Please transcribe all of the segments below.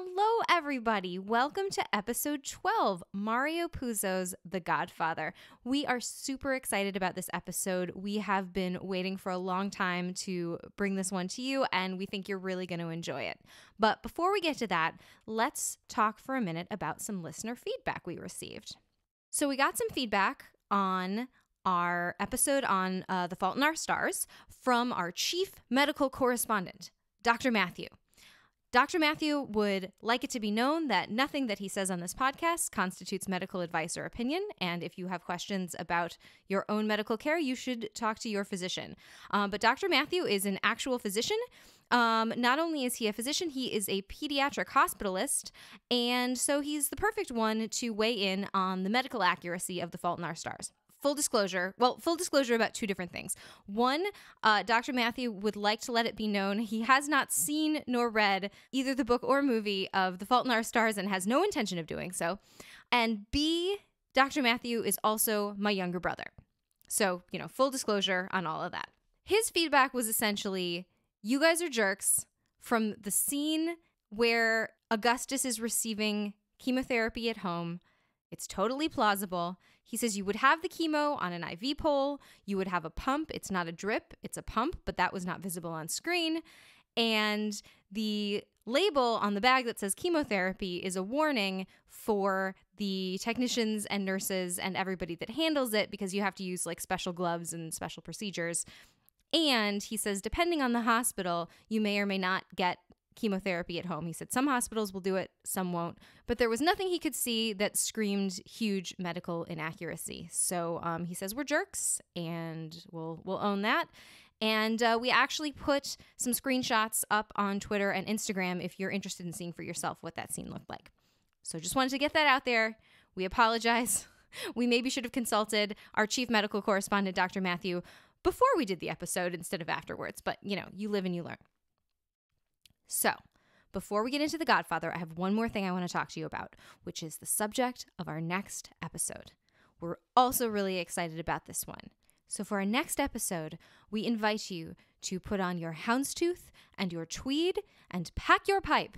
Hello, everybody. Welcome to episode 12, Mario Puzo's The Godfather. We are super excited about this episode. We have been waiting for a long time to bring this one to you, and we think you're really going to enjoy it. But before we get to that, let's talk for a minute about some listener feedback we received. So we got some feedback on our episode on The Fault in Our Stars from our chief medical correspondent, Dr. Matthew. Dr. Matthew would like it to be known that nothing that he says on this podcast constitutes medical advice or opinion, and if you have questions about your own medical care, you should talk to your physician. But Dr. Matthew is an actual physician. Not only is he a physician, he is a pediatric hospitalist, and so he's the perfect one to weigh in on the medical accuracy of The Fault in Our Stars. Full disclosure about two different things. One, Dr. Matthew would like to let it be known he has not seen nor read either the book or movie of The Fault in Our Stars and has no intention of doing so. And B, Dr. Matthew is also my younger brother. So, full disclosure on all of that. His feedback was essentially, you guys are jerks from the scene where Augustus is receiving chemotherapy at home. It's totally plausible. He says you would have the chemo on an IV pole. You would have a pump. It's not a drip. It's a pump, but that was not visible on screen. And the label on the bag that says chemotherapy is a warning for the technicians and nurses and everybody that handles it because you have to use special gloves and special procedures. And he says, depending on the hospital, you may or may not get chemotherapy at home. He said some hospitals will do it, some won't. But there was nothing he could see that screamed huge medical inaccuracy. So he says we're jerks, and we'll own that. And we actually put some screenshots up on Twitter and Instagram if you're interested in seeing for yourself what that scene looked like. So just wanted to get that out there. We apologize. We maybe should have consulted our chief medical correspondent, Dr. Matthew, before we did the episode instead of afterwards. But, you live and you learn. So, before we get into The Godfather, I have one more thing I want to talk to you about, which is the subject of our next episode. We're also really excited about this one. So for our next episode, we invite you to put on your houndstooth and your tweed and pack your pipe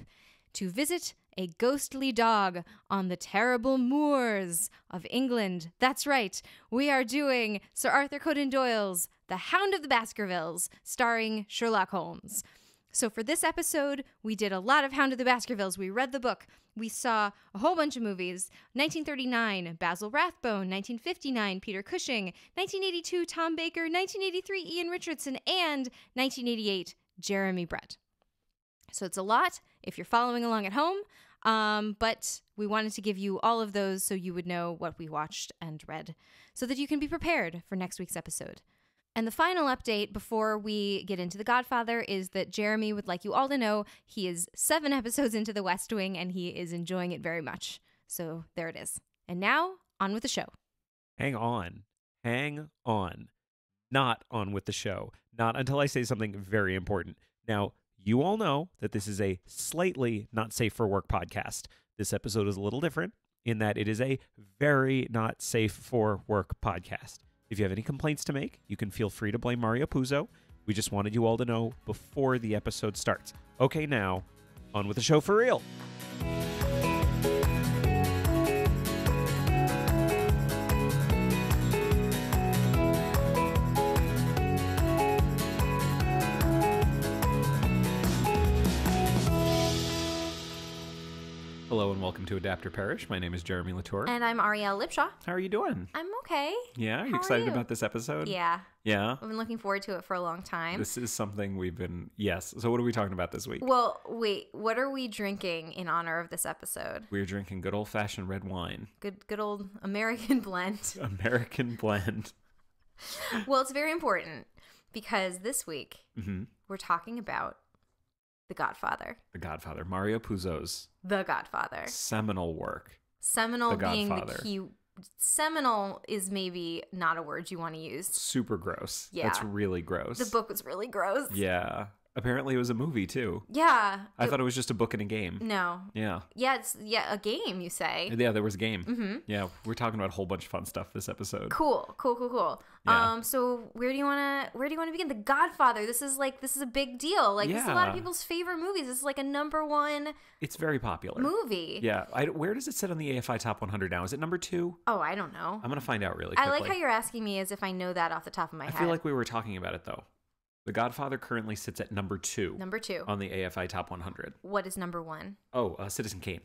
to visit a ghostly dog on the terrible moors of England. That's right, we are doing Sir Arthur Conan Doyle's The Hound of the Baskervilles, starring Sherlock Holmes. So for this episode, we did a lot of Hound of the Baskervilles. We read the book. We saw a whole bunch of movies. 1939, Basil Rathbone. 1959, Peter Cushing. 1982, Tom Baker. 1983, Ian Richardson. And 1988, Jeremy Brett. So it's a lot if you're following along at home. But we wanted to give you all of those so you would know what we watched and read so that you can be prepared for next week's episode. And the final update before we get into The Godfather is that Jeremy would like you all to know he is 7 episodes into The West Wing and he is enjoying it very much. So there it is. And now, on with the show. Hang on. Not on with the show. Not until I say something very important. Now, you all know that this is a slightly not safe for work podcast. This episode is a little different in that it is a very not safe for work podcast. If you have any complaints to make, you can feel free to blame Mario Puzo. We just wanted you all to know before the episode starts. Okay, now, on with the show for real. Hello and welcome to Adapter Parish. My name is Jeremy Latour. And I'm Arielle Lipshaw. How are you doing? I'm okay. Yeah? Are you excited about this episode? Yeah. Yeah? I've been looking forward to it for a long time. This is something we've been... Yes. So what are we talking about this week? Well, wait. What are we drinking in honor of this episode? We're drinking good old-fashioned red wine. Good old American blend. American blend. Well, it's very important because this week we're talking about The Godfather. The Godfather. Mario Puzo's The Godfather. seminal work. Seminal The being Godfather. the key. Seminal is maybe not a word you want to use. Super gross. Yeah. That's really gross. The book was really gross. Yeah. Apparently it was a movie too. Yeah. I thought it was just a book and a game. No. Yeah. Yeah, it's a game, you say. Yeah, there was a game. Mm-hmm. Yeah, we're talking about a whole bunch of fun stuff this episode. Cool. Yeah. So where do you wanna begin? The Godfather. This is a big deal. Like this is a lot of people's favorite movies. This is like a number one. It's very popular. Movie. Yeah. Where does it sit on the AFI Top 100 now? Is it number 2? Oh, I don't know. I'm gonna find out really quickly. I like how you're asking me as if I know that off the top of my head. I feel like we were talking about it though. The Godfather currently sits at number 2. Number 2 on the AFI Top 100. What is number 1? Oh, Citizen Kane.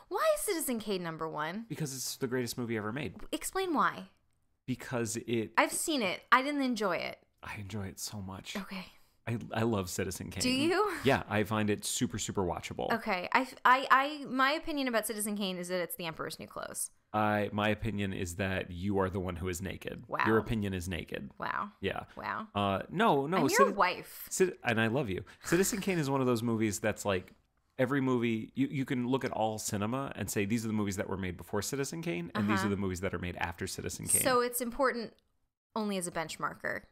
Why is Citizen Kane number 1? Because it's the greatest movie ever made. Explain why. Because I've seen it. I didn't enjoy it. I enjoy it so much. Okay. I love Citizen Kane. Do you? Yeah, I find it super, super watchable. Okay. My opinion about Citizen Kane is that it's the Emperor's New Clothes. My opinion is that you are the one who is naked. Wow. Your opinion is naked. Wow. Yeah. Wow. No. I'm your wife. And I love you. Citizen Kane is one of those movies that's like every movie, you can look at all cinema and say these are the movies that were made before Citizen Kane and these are the movies that are made after Citizen Kane. So it's important only as a benchmarker.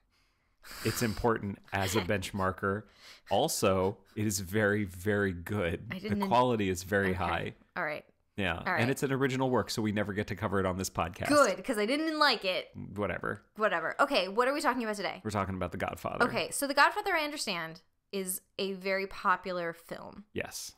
It's important as a benchmarker. Also, it is very, very good. The quality is very high. All right. Yeah. All right. And it's an original work, so we never get to cover it on this podcast. Good, because I didn't like it. Whatever. Okay, what are we talking about today? We're talking about The Godfather. Okay, so The Godfather, I understand, is a very popular film. Yes.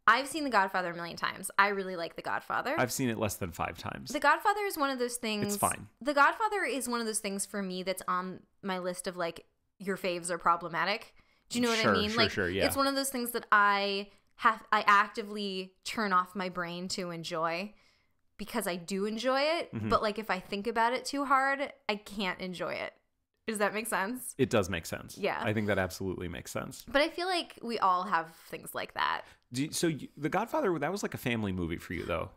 I've seen The Godfather a million times. I really like The Godfather. I've seen it less than 5 times. The Godfather is one of those things. It's fine. The Godfather is one of those things for me that's on my list of like, your faves are problematic. Do you know what I mean? Sure, yeah. It's one of those things that I actively turn off my brain to enjoy because I do enjoy it. Mm-hmm. But like if I think about it too hard, I can't enjoy it. Does that make sense? It does make sense. Yeah. I think that absolutely makes sense. But I feel like we all have things like that. The Godfather, that was like a family movie for you, though.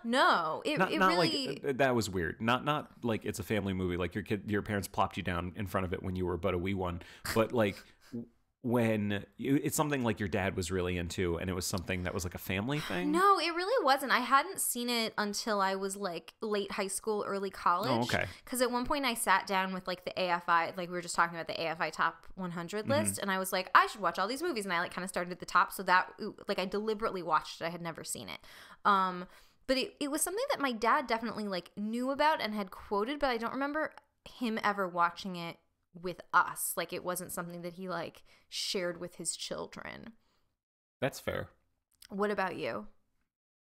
No. It really... like that was weird. Not like it's a family movie. Like your parents plopped you down in front of it when you were but a wee one. But like when it's something like your dad was really into, and it was something that was like a family thing. No, it really wasn't. I hadn't seen it until I was like late high school, early college. Oh, okay. Because at one point I sat down with like the AFI, like we were just talking about the AFI Top 100 list, and I was like, I should watch all these movies, and I like kind of started at the top, so that like I deliberately watched it. I had never seen it. But it was something that my dad definitely like knew about and had quoted, but I don't remember him ever watching it with us. Like it wasn't something that he like shared with his children. That's fair. What about you?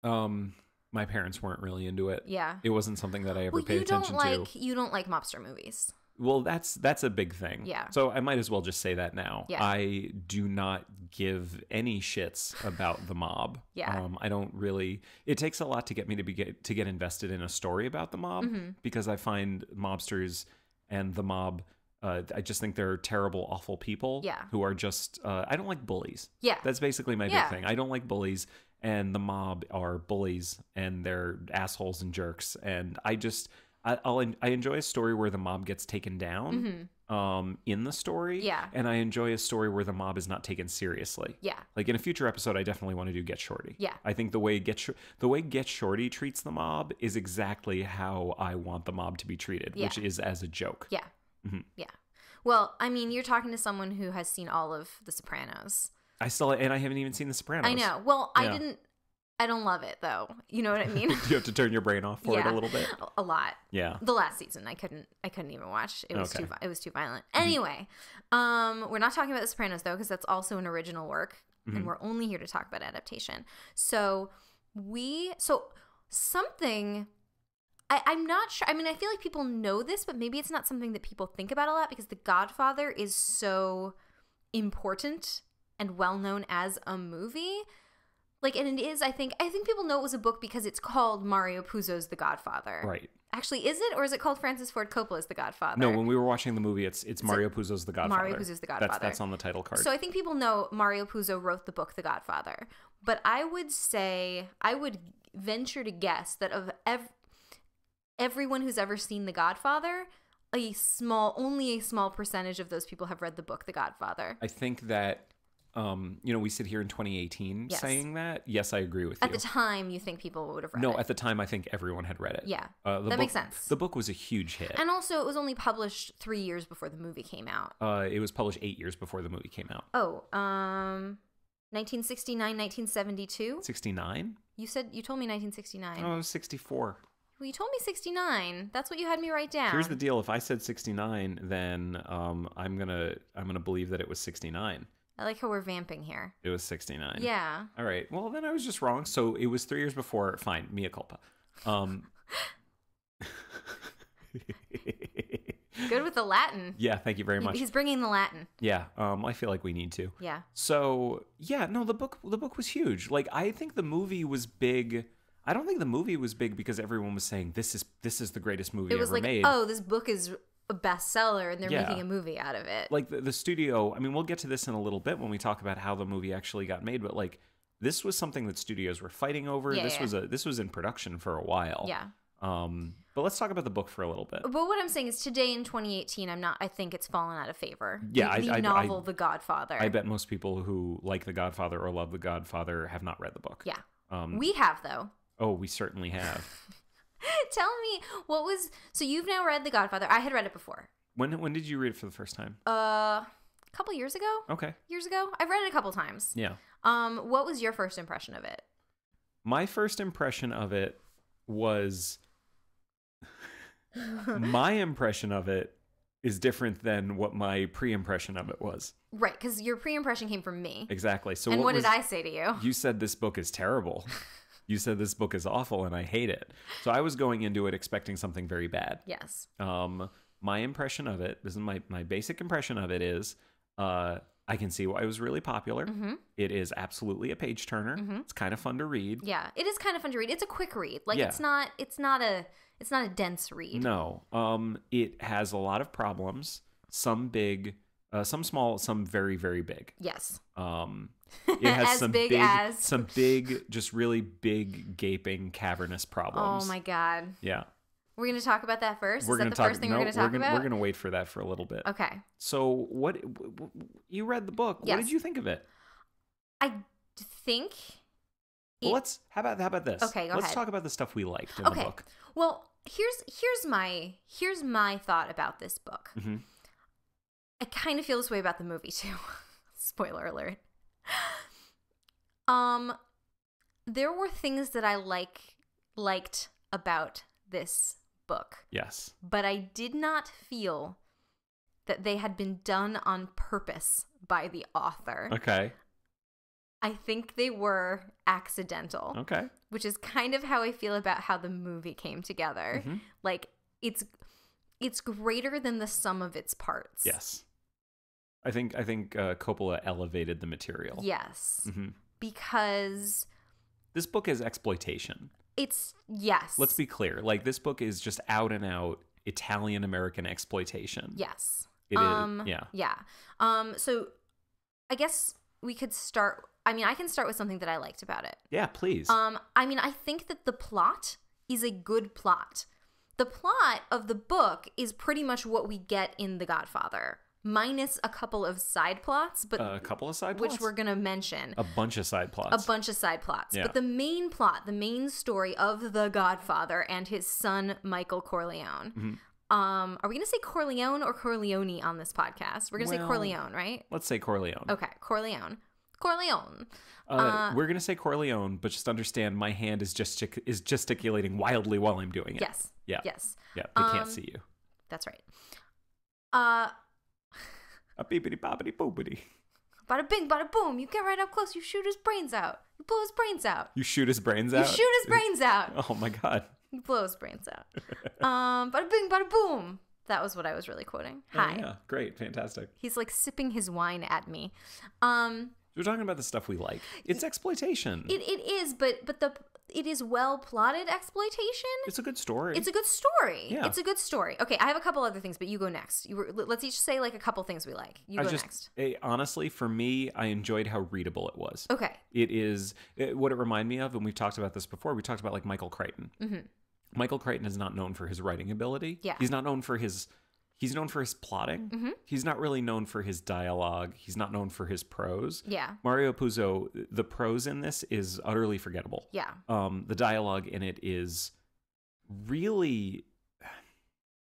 My parents weren't really into it. Yeah. It wasn't something that I ever paid attention to. You don't like mobster movies. Well, that's a big thing. Yeah. So I might as well just say that now. Yeah. I do not give any shits about the mob. Yeah. I don't really. It takes a lot to get me to get invested in a story about the mob, because I find mobsters and the mob. I just think they're terrible, awful people. Yeah. Who are just. I don't like bullies. Yeah. That's basically my big thing. I don't like bullies, and the mob are bullies, and they're assholes and jerks, and I just. I enjoy a story where the mob gets taken down in the story. Yeah. And I enjoy a story where the mob is not taken seriously. Yeah. Like in a future episode, I definitely want to do Get Shorty. Yeah. I think the way Get Shorty treats the mob is exactly how I want the mob to be treated, which is as a joke. Yeah. Mm-hmm. Yeah. Well, I mean, you're talking to someone who has seen all of The Sopranos. I haven't even seen The Sopranos. I know. Well, I don't love it though. You know what I mean? You have to turn your brain off for it a little bit. A lot. Yeah. The last season, I couldn't even watch. It was too violent. Anyway, we're not talking about The Sopranos though, because that's also an original work, and we're only here to talk about adaptation. So something. I'm not sure. I mean, I feel like people know this, but maybe it's not something that people think about a lot because The Godfather is so important and well known as a movie. Like, and it is, I think people know it was a book because it's called Mario Puzo's The Godfather. Right. Actually, is it? Or is it called Francis Ford Coppola's The Godfather? No, when we were watching the movie, it's Mario Puzo's The Godfather. Mario Puzo's The Godfather. That's on the title card. So I think people know Mario Puzo wrote the book The Godfather. But I would venture to guess that of everyone who's ever seen The Godfather, only a small percentage of those people have read the book The Godfather. I think that we sit here in 2018 Yes. saying that. Yes, I agree with you. At the time, you think people would have read it. No, at the time, I think everyone had read it. Yeah, That makes sense. The book was a huge hit. And also, it was only published 3 years before the movie came out. It was published 8 years before the movie came out. Oh, 1969, 1972? 69? You told me 1969. Oh, it was 64. Well, you told me 69. That's what you had me write down. Here's the deal. If I said 69, then I'm gonna believe that it was 69. I like how we're vamping here. It was 69. Yeah. All right. Well, then I was just wrong. So it was 3 years before. Fine. Mea culpa. Good with the Latin. Yeah. Thank you very much. He's bringing the Latin. Yeah. I feel like we need to. Yeah. So yeah. No, the book was huge. Like, I think the movie was big. I don't think the movie was big because everyone was saying this is the greatest movie It was ever like, made. oh, this book is a bestseller and they're Yeah. making a movie out of it. Like the studio, I mean, we'll get to this in a little bit when we talk about how the movie actually got made, but like this was something that studios were fighting over. Yeah, This was in production for a while. Yeah. But let's talk about the book for a little bit. But what I'm saying is today in 2018, I think it's fallen out of favor. Yeah, The novel, The Godfather. I bet most people who like The Godfather or love The Godfather have not read the book. Yeah. We have, though. Oh, we certainly have. Tell me, so you've now read The Godfather. I had read it before. When did you read it for the first time? A couple years ago. Okay. Years ago. I've read it a couple times. Yeah. What was your first impression of it? My first impression of it was my impression of it is different than what my pre-impression of it was. Right, because your pre-impression came from me. Exactly. So and what did I say to you? You said this book is terrible. You said this book is awful and I hate it. So I was going into it expecting something very bad. Yes. My impression of it, this is my basic impression of it is, I can see why it was really popular. Mm-hmm. It is absolutely a page turner. Mm-hmm. It's kind of fun to read. Yeah, it is kind of fun to read. It's a quick read. Like Yeah. it's not a dense read. No. It has a lot of problems. Some big, some small, some very, very big. Yes. It has as some big, just really big, gaping, cavernous problems. Oh my God. Yeah. We're going to talk about that first? We're Is that the first thing we're going to talk about? We're going to wait for that for a little bit. Okay. So what you read the book. Yes. What did you think of it? I think Well, how about this? Okay, go Let's ahead. talk about the stuff we liked in the book. Well, here's my thought about this book. Mm-hmm. I kind of feel this way about the movie too. Spoiler alert. There were things that I liked about this book. Yes. But I did not feel that they had been done on purpose by the author. Okay. I think they were accidental. Okay. Which is kind of how I feel about how the movie came together. Mm-hmm. Like it's greater than the sum of its parts. Yes. I think Coppola elevated the material. Yes. Mm-hmm. Because this book is exploitation. Yes. Let's be clear. Like, this book is just out and out Italian American exploitation. Yes. It is. Yeah. Yeah. So I guess we could start. I mean, I can start with something that I liked about it. Yeah, please. I mean, I think that the plot is a good plot. The plot of the book is pretty much what we get in The Godfather, minus a couple of side plots, but a couple of side plots, which we're gonna mention. A bunch of side plots. A bunch of side plots. Yeah. But the main plot, the main story of The Godfather and his son Michael Corleone. Mm-hmm. Are we gonna say Corleone or Corleone on this podcast? We're gonna say Corleone, right? Let's say Corleone. Okay, Corleone. Corleone. We're gonna say Corleone, but just understand my hand is gesticulating wildly while I'm doing it. Yes. Yeah. Yes. Yeah. They can't see you. That's right. A beepity boppity boopity. Bada bing, bada boom. You get right up close. You shoot his brains out. You blow his brains out. You shoot his brains out? You shoot his brains out. Oh my God. You blow his brains out. Bada bing, bada boom. That was what I was really quoting. Hi. Oh, yeah. Great. Fantastic. He's like sipping his wine at me. We're talking about the stuff we like. It's exploitation. It is, but it is well plotted exploitation. It's a good story. It's a good story. Yeah. It's a good story. Okay, I have a couple other things, but you go next. Let's each say like a couple things we like. You go next. Honestly, for me, I enjoyed how readable it was. Okay. It is what it reminded me of, and we've talked about this before. We talked about like Michael Crichton. Mm-hmm. Michael Crichton is not known for his writing ability. Yeah. He's not known for his he's known for his plotting. Mm-hmm. He's not really known for his dialogue. He's not known for his prose. Yeah. Mario Puzo, the prose in this is utterly forgettable. Yeah. The dialogue in it is really,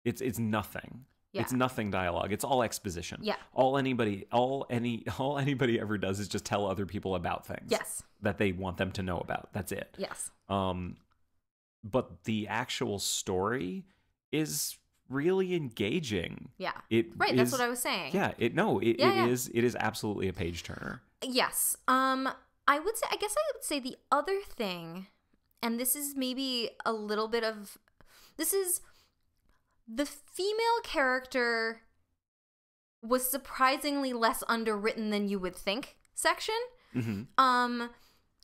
it's nothing. Yeah. It's nothing dialogue. It's all exposition. Yeah. All anybody ever does is just tell other people about things. Yes. That they want them to know about. That's it. Yes. But the actual story is really engaging. Yeah. Right. That's what I was saying. Yeah. It is absolutely a page turner. Yes. I would say the other thing, and this is maybe a little bit of, this is the female character was surprisingly less underwritten than you would think section. Mm-hmm.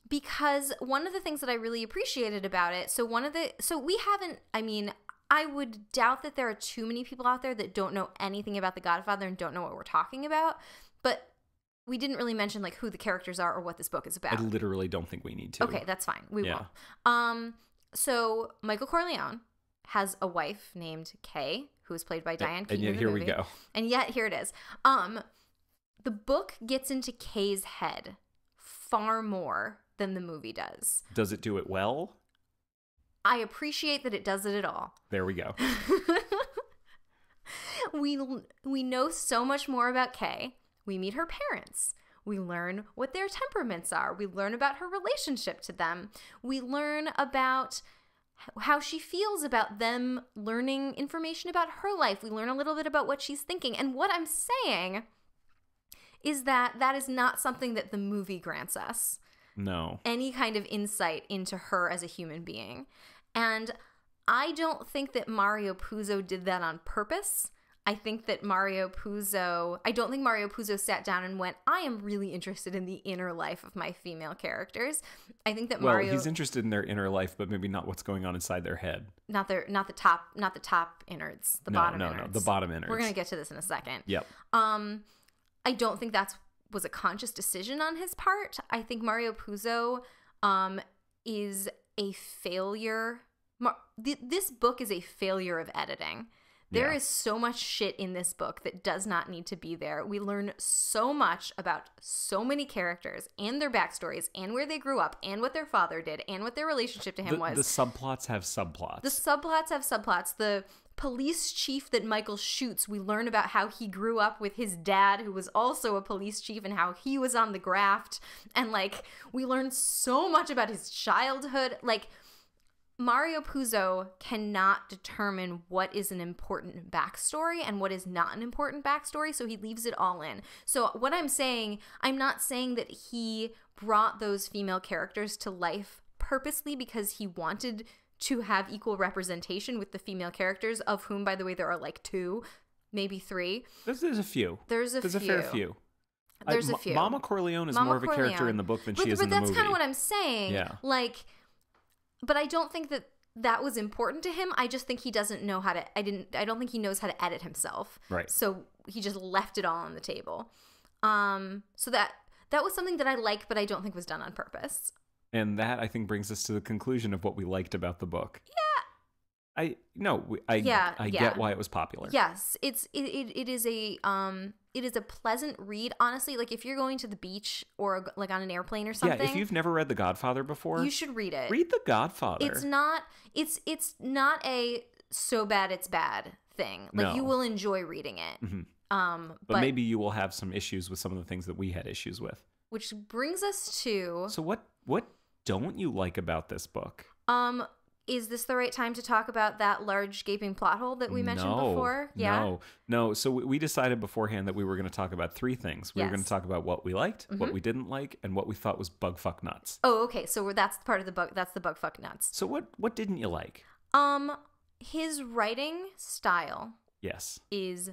Because one of the things that I really appreciated about it, I would doubt that there are too many people out there that don't know anything about The Godfather and don't know what we're talking about, but we didn't really mention like who the characters are or what this book is about. I literally don't think we need to. Okay, that's fine. We will. So Michael Corleone has a wife named Kay, who is played by Diane Keaton. And yet here we go. And yet here it is. The book gets into Kay's head far more than the movie does. Does it do it well? I appreciate that it does it at all. There we go. We know so much more about Kay. We meet her parents. We learn what their temperaments are. We learn about her relationship to them. We learn about how she feels about them learning information about her life. We learn a little bit about what she's thinking. And what I'm saying is that is not something that the movie grants us. No. Any kind of insight into her as a human being. And I don't think that Mario Puzo did that on purpose. I don't think Mario Puzo sat down and went, I am really interested in the inner life of my female characters. I think that he's interested in their inner life, but maybe not what's going on inside their head. Not the top innards, bottom innards. The bottom innards. We're going to get to this in a second. Yep. I don't think that was a conscious decision on his part. I think Mario Puzo is a failure. This book is a failure of editing. There is so much shit in this book that does not need to be there. We learn so much about so many characters and their backstories and where they grew up and what their father did and what their relationship to him was. The subplots have subplots. The police chief that Michael shoots, we learn about how he grew up with his dad, who was also a police chief, and how he was on the graft. And, we learn so much about his childhood. Mario Puzo cannot determine what is an important backstory and what is not an important backstory, so he leaves it all in. So what I'm saying, I'm not saying that he brought those female characters to life purposely because he wanted to have equal representation with the female characters, of whom, by the way, there are 2, maybe 3. There's a few. There's a fair few. There's a few. Mama Corleone is more of a character in the book than she is in the movie. But that's kind of what I'm saying. Yeah. But I don't think that was important to him. I just think he doesn't know how to. I don't think he knows how to edit himself. Right. So he just left it all on the table. So that was something that I like, but I don't think was done on purpose. And that, I think, brings us to the conclusion of what we liked about the book. Yeah. I get why it was popular. Yes, it is a pleasant read. Honestly, if you're going to the beach or on an airplane or something. Yeah, if you've never read The Godfather before, you should read it. Read The Godfather. It's not a so bad it's bad thing. No. You will enjoy reading it. Mm-hmm. But maybe you will have some issues with some of the things that we had issues with. Which brings us to. So what don't you like about this book? Is this the right time to talk about that large gaping plot hole that we mentioned before? Yeah. No. So we decided beforehand that we were going to talk about 3 things. We were going to talk about what we liked, Mm-hmm. what we didn't like, and what we thought was bugfuck nuts. Oh, okay. So that's part of the bug. That's the bugfuck nuts. So what didn't you like? His writing style. Yes. Is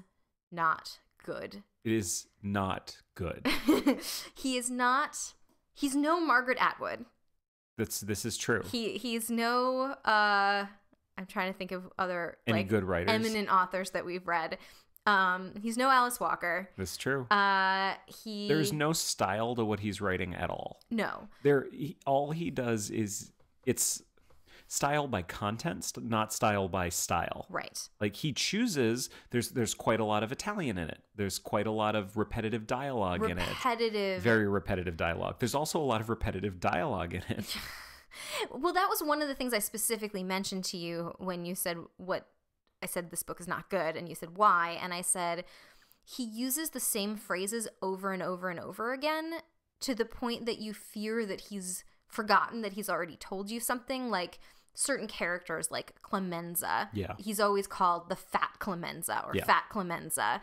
not good. It is not good. He's no Margaret Atwood. This is true. He's no I'm trying to think of other any good writers, eminent authors that we've read. He's no Alice Walker. That's true. There's no style to what he's writing at all. No. All he does is style by content, not style by style. Right. Like he chooses, there's quite a lot of Italian in it. There's quite a lot of repetitive dialogue in it. Very repetitive dialogue. There's also a lot of repetitive dialogue in it. Well, that was one of the things I specifically mentioned to you when you said I said this book is not good, and you said why, and I said he uses the same phrases over and over and over again to the point that you fear that he's forgotten that he's already told you something. Like certain characters like Clemenza. Yeah. He's always called the fat Clemenza or Yeah. fat Clemenza.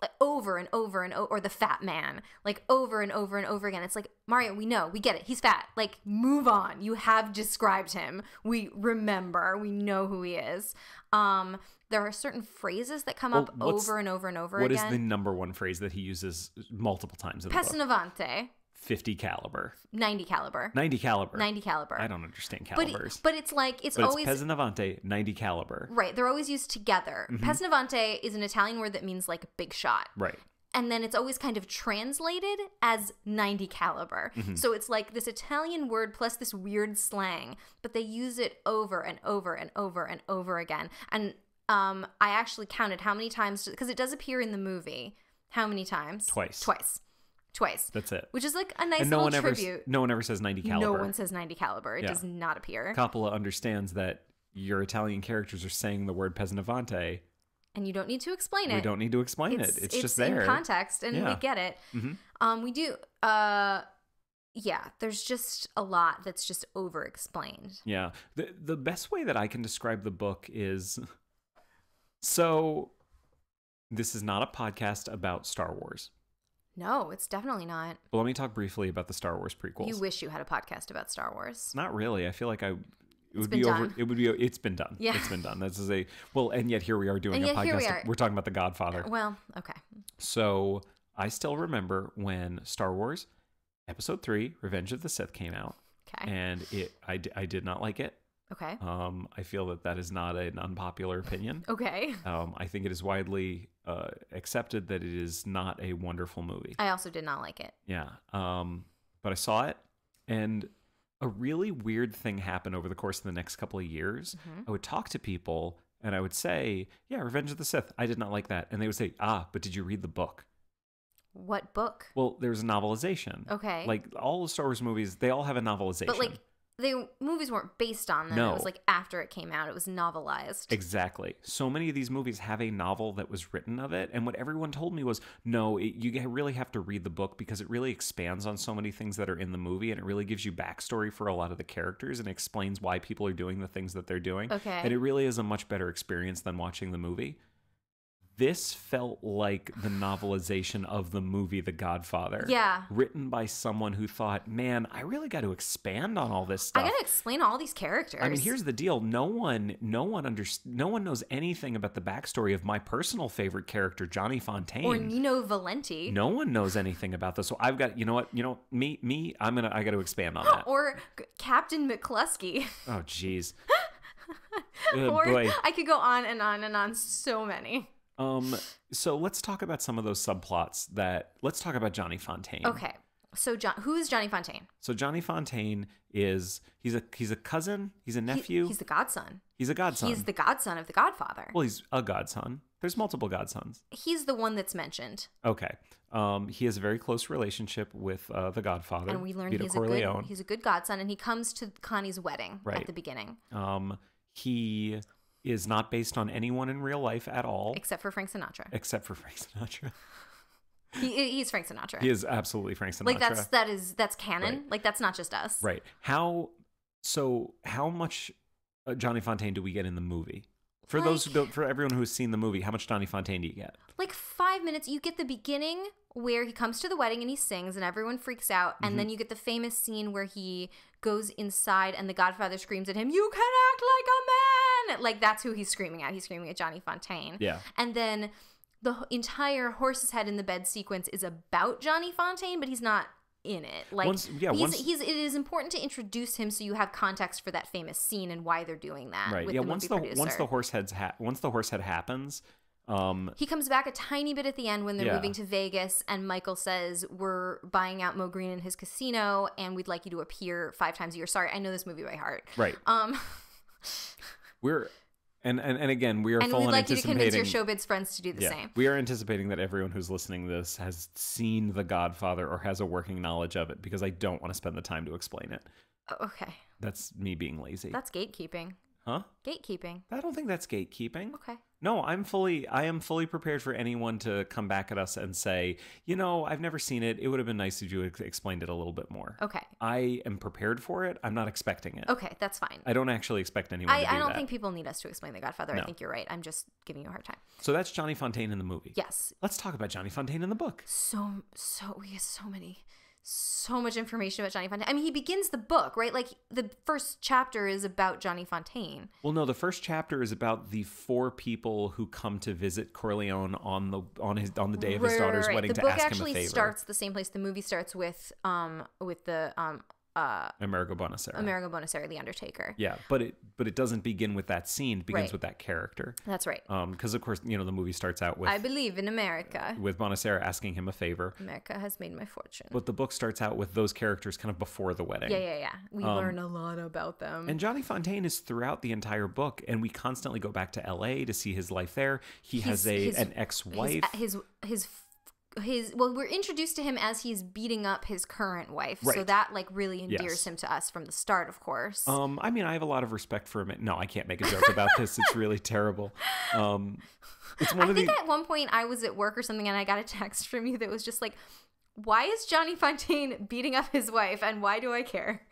Like over and over and over, or the fat man, like over and over and over again. It's like, Mario, we know, we get it. He's fat. Like, move on. You have described him. We remember. We know who he is. There are certain phrases that come up over and over and over again. What is the number one phrase that he uses multiple times in the book? Pessinavante. 50 caliber. 90 caliber. 90 caliber. 90 caliber. I don't understand calibers. But it's like, it's but always... it's Pessinavante, 90 caliber. Right. They're always used together. Mm-hmm. Pessinavante is an Italian word that means like big shot. Right. And then it's always kind of translated as 90 caliber. Mm-hmm. So it's like this Italian word plus this weird slang, but they use it over and over and over and over again. And I actually counted how many times, because it does appear in the movie. How many times? Twice. That's it. Which is like a nice little tribute. No one ever says 90 caliber. No one says 90 caliber. It does not appear. Coppola understands that your Italian characters are saying the word Pessinavante. And you don't need to explain it. We don't need to explain it. It's just there. It's in context, and we get it. Mm-hmm. We do. There's just a lot that's just over-explained. Yeah. The best way that I can describe the book is... So, this is not a podcast about Star Wars. No, it's definitely not. But let me talk briefly about the Star Wars prequels. You wish you had a podcast about Star Wars. Not really. I feel like It It's been done. Yeah. It's been done. And yet here we are doing a podcast. We're talking about The Godfather. Well, okay. So I still remember when Star Wars Episode 3, Revenge of the Sith came out. Okay. And I did not like it. Okay. I feel that is not an unpopular opinion. Okay. I think it is widely accepted that it is not a wonderful movie. I also did not like it. Yeah. But I saw it, and a really weird thing happened over the course of the next couple of years. Mm-hmm. I would talk to people, and I would say, yeah, Revenge of the Sith, I did not like that. And they would say, but did you read the book? What book? Well, there's a novelization. Okay. Like, all the Star Wars movies, they all have a novelization. But, like, the movies weren't based on them. No. It was, like, after it came out. It was novelized. Exactly. So many of these movies have a novel that was written of it. And what everyone told me was, no, you really have to read the book because it really expands on so many things that are in the movie. And it really gives you backstory for a lot of the characters and explains why people are doing the things that they're doing. Okay. And it really is a much better experience than watching the movie. This felt like the novelization of the movie The Godfather. Yeah. Written by someone who thought, man, I really got to expand on all this stuff. I got to explain all these characters. I mean, here's the deal. No one knows anything about the backstory of my personal favorite character, Johnny Fontaine. Or Nino Valenti. No one knows anything about this. So I've got, I got to expand on that. Or Captain McCluskey. Oh, jeez. Or boy. I could go on and on and on. So many. So let's talk about some of those subplots let's talk about Johnny Fontaine. Okay. So who is Johnny Fontaine? So Johnny Fontaine he's a cousin, he's a nephew. He's the godson. He's a godson. He's the godson of the Godfather. Well, he's a godson. There's multiple godsons. He's the one that's mentioned. Okay. He has a very close relationship with the Godfather. And we learn he's a good godson, and he comes to Connie's wedding at the beginning. He is not based on anyone in real life at all. Except for Frank Sinatra. He's Frank Sinatra. He is absolutely Frank Sinatra. Like that's canon. Right. Like that's not just us. Right. How much Johnny Fontaine do we get in the movie? For everyone who has seen the movie, how much Johnny Fontaine do you get? Like 5 minutes. You get the beginning where he comes to the wedding and he sings and everyone freaks out. And then you get the famous scene where he goes inside and the Godfather screams at him, "You can act like a man!" Like that's who he's screaming at. He's screaming at Johnny Fontaine. Yeah. And then the entire horse's head in the bed sequence is about Johnny Fontaine, but he's not in it. Like it is important to introduce him so you have context for that famous scene and why they're doing that. Right. With Yeah. the Once the horse head happens. He comes back a tiny bit at the end when they're moving to Vegas, and Michael says, "We're buying out Mo Green in his casino, and we'd like you to appear 5 times a year." Sorry, I know this movie by heart. Right. We're and again, we are And full we'd on like you to convince anticipating. your showbiz friends to do the same. We are anticipating that everyone who's listening to this has seen The Godfather or has a working knowledge of it, because I don't want to spend the time to explain it. Oh, okay. That's me being lazy. That's gatekeeping. Huh? Gatekeeping. I don't think that's gatekeeping. Okay. No, I am fully prepared for anyone to come back at us and say, I've never seen it. It would have been nice if you had explained it a little bit more. Okay. I am prepared for it. I'm not expecting it. Okay, that's fine. I don't actually expect anyone to do that. I don't think people need us to explain The Godfather. No. I think you're right. I'm just giving you a hard time. So that's Johnny Fontaine in the movie. Yes. Let's talk about Johnny Fontaine in the book. We have so much information about Johnny Fontaine. I mean, he begins the book, right? Like, the first chapter is about Johnny Fontaine. Well, no, the first chapter is about the 4 people who come to visit Corleone on the day of his daughter's wedding to ask him a favor. The book actually starts the same place. The movie starts with the Amerigo Bonacera, the Undertaker. Yeah, but it doesn't begin with that scene. It begins with that character. That's right. Because of course, the movie starts out with I believe in America. With Bonacera asking him a favor. America has made my fortune. But the book starts out with those characters kind of before the wedding. Yeah. We learn a lot about them. And Johnny Fontaine is throughout the entire book, and we constantly go back to L.A. to see his life there. He has an ex-wife. We're introduced to him as he's beating up his current wife. Right. So that really endears him to us from the start, of course. I mean, I have a lot of respect for him. No, I can't make a joke about this. It's really terrible. It's one I think at one point I was at work or something and I got a text from you that was just like, why is Johnny Fontaine beating up his wife and why do I care?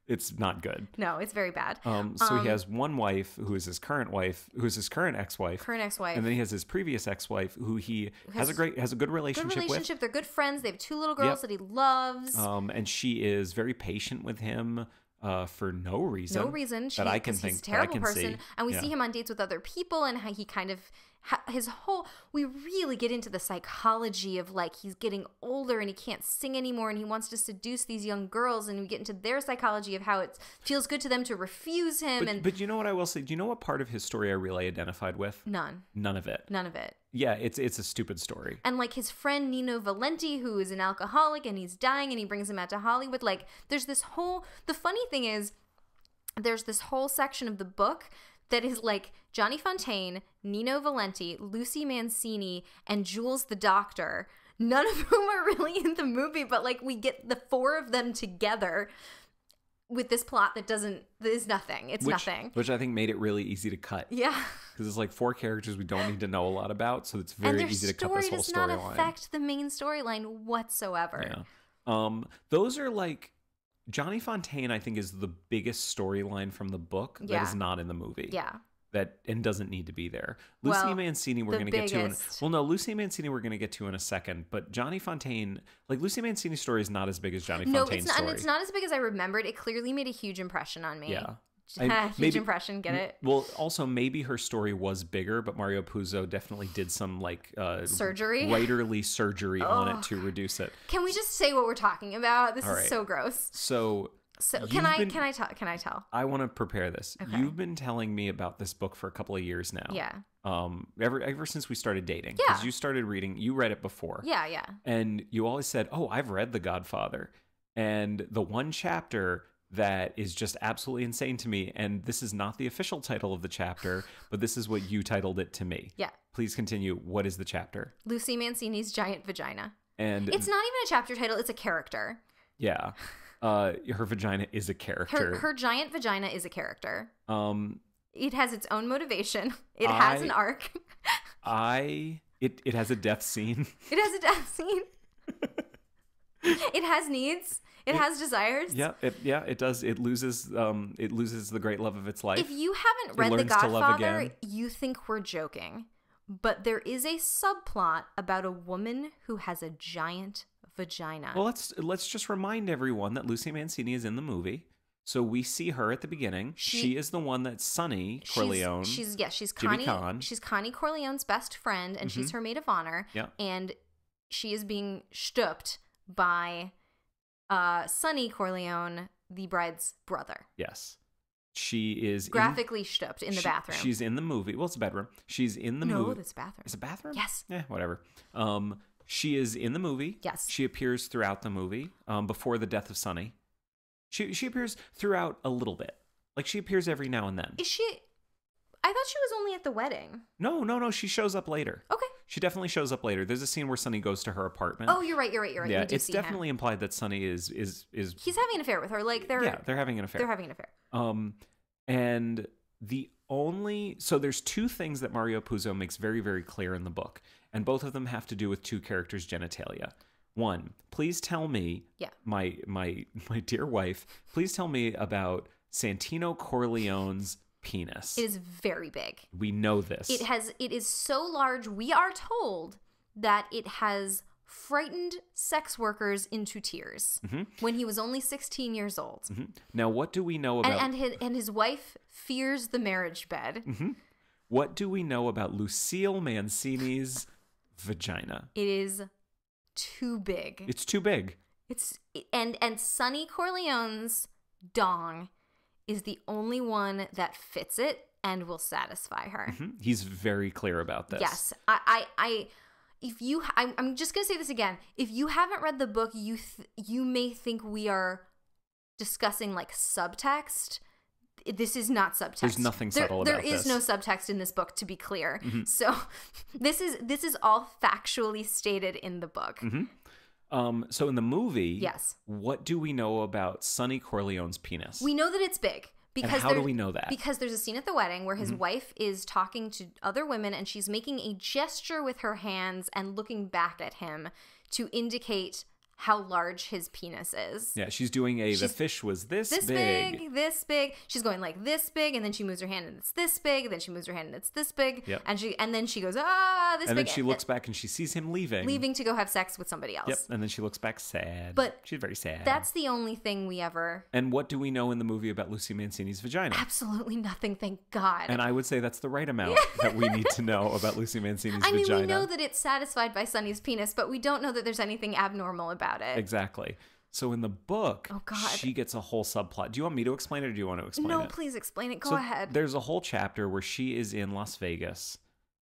It's not good. No, it's very bad. So he has one wife who is his current wife, who's his current ex-wife. And then he has his previous ex-wife who he has a good relationship with. They're good friends. They have 2 little girls that he loves. And she is very patient with him for no reason. He's a terrible person. And we see him on dates with other people and how he kind of we really get into the psychology of he's getting older and he can't sing anymore and he wants to seduce these young girls, and we get into their psychology of how it feels good to them to refuse him. But you know what I will say? Do you know what part of his story I really identified with? None of it. Yeah, it's a stupid story. And his friend Nino Valenti, who is an alcoholic and he's dying, and he brings him out to Hollywood. There's this whole, the funny thing is, there's this whole section of the book that is Johnny Fontaine, Nino Valenti, Lucy Mancini, and Jules the Doctor, none of whom are really in the movie, but we get the 4 of them together with this plot that is nothing. It's nothing. Which I think made it really easy to cut. Yeah. Because it's 4 characters we don't need to know a lot about, so it's very easy to cut this whole storyline. And their story does not affect the main storyline whatsoever. Yeah. Those are Johnny Fontaine, I think, is the biggest storyline from the book that is not in the movie. Yeah. And doesn't need to be there. Lucy Mancini we're going to get to. Lucy Mancini we're going to get to in a second. But Johnny Fontaine, Lucy Mancini's story is not as big as Johnny Fontaine's story. No, it's not as big as I remembered. It clearly made a huge impression on me. Yeah. Huge impression, get it? Well, also maybe her story was bigger, but Mario Puzo definitely did some surgery, writerly surgery on it to reduce it. Can we just say what we're talking about? This is so gross. So can I tell? I want to prepare this. Okay. You've been telling me about this book for a couple of years now. Yeah. Ever since we started dating. Yeah. Because you started reading. You read it before. Yeah. And you always said, "Oh, I've read The Godfather," and the one chapter that is just absolutely insane to me, and this is not the official title of the chapter, but this is what you titled it to me. Yeah. Please continue. What is the chapter? Lucy Mancini's Giant Vagina. And it's not even a chapter title, it's a character. Yeah. Her vagina is a character. Her giant vagina is a character. It has its own motivation. It has an arc. It has a death scene. It has a death scene. It has needs. It has desires. Yeah, it does. It loses the great love of its life. If you haven't read The Godfather, you think we're joking. But there is a subplot about a woman who has a giant vagina. Well, let's just remind everyone that Lucy Mancini is in the movie. So we see her at the beginning. She is the one that Sonny Corleone. She's Connie. She's Connie Corleone's best friend, and she's her maid of honor. Yeah. And she is being stooped by Sonny Corleone, the bride's brother. Yes. She is graphically stooped in the bathroom. She's in the movie. Well, it's a bedroom. She's in the movie. No, it's a bathroom. It's a bathroom? Yes. Yeah, whatever. She is in the movie. Yes. She appears throughout the movie before the death of Sonny. She appears throughout a little bit. Like, she appears every now and then. Is she? I thought she was only at the wedding. No. She shows up later. Okay. She definitely shows up later. There's a scene where Sonny goes to her apartment. Oh, you're right. Yeah, it's definitely implied that Sonny is. He's having an affair with her. Like they're having an affair. They're having an affair. And so there's two things that Mario Puzo makes very, very clear in the book, and both of them have to do with two characters' genitalia. One, please tell me, my dear wife, please tell me about Santino Corleone's penis. It is very big. We know this. It is so large. We are told that it has frightened sex workers into tears when he was only 16 years old. Now, what do we know about... And his wife fears the marriage bed. What do we know about Lucille Mancini's vagina? It is too big. It's too big. And Sonny Corleone's dong is the only one that fits it and will satisfy her. He's very clear about this. Yes. I'm just going to say this again. If you haven't read the book, you may think we are discussing like subtext. This is not subtext. There's nothing subtle about this. There is no subtext in this book, to be clear. So this is all factually stated in the book. So in the movie, yes, what do we know about Sonny Corleone's penis? We know that it's big. Because and how do we know that? Because there's a scene at the wedding where his wife is talking to other women and she's making a gesture with her hands and looking back at him to indicate how large his penis is. Yeah, she's doing the fish was this big. This big. She's going like this big, and then she moves her hand and it's this big, and then she moves her hand and it's this big. Yep. And then she goes, this and big. And then she looks back and she sees him leaving. Leaving to go have sex with somebody else. Yep, and then she looks back sad. But she's very sad. That's the only thing we ever... And what do we know in the movie about Lucy Mancini's vagina? Absolutely nothing, thank God. And I would say that's the right amount that we need to know about Lucy Mancini's vagina. I mean, we know that it's satisfied by Sonny's penis, but we don't know that there's anything abnormal about it. Exactly. So in the book, she gets a whole subplot. Do you want me to explain it or do you want to explain it? No, please explain it. Go ahead. There's a whole chapter where she is in Las Vegas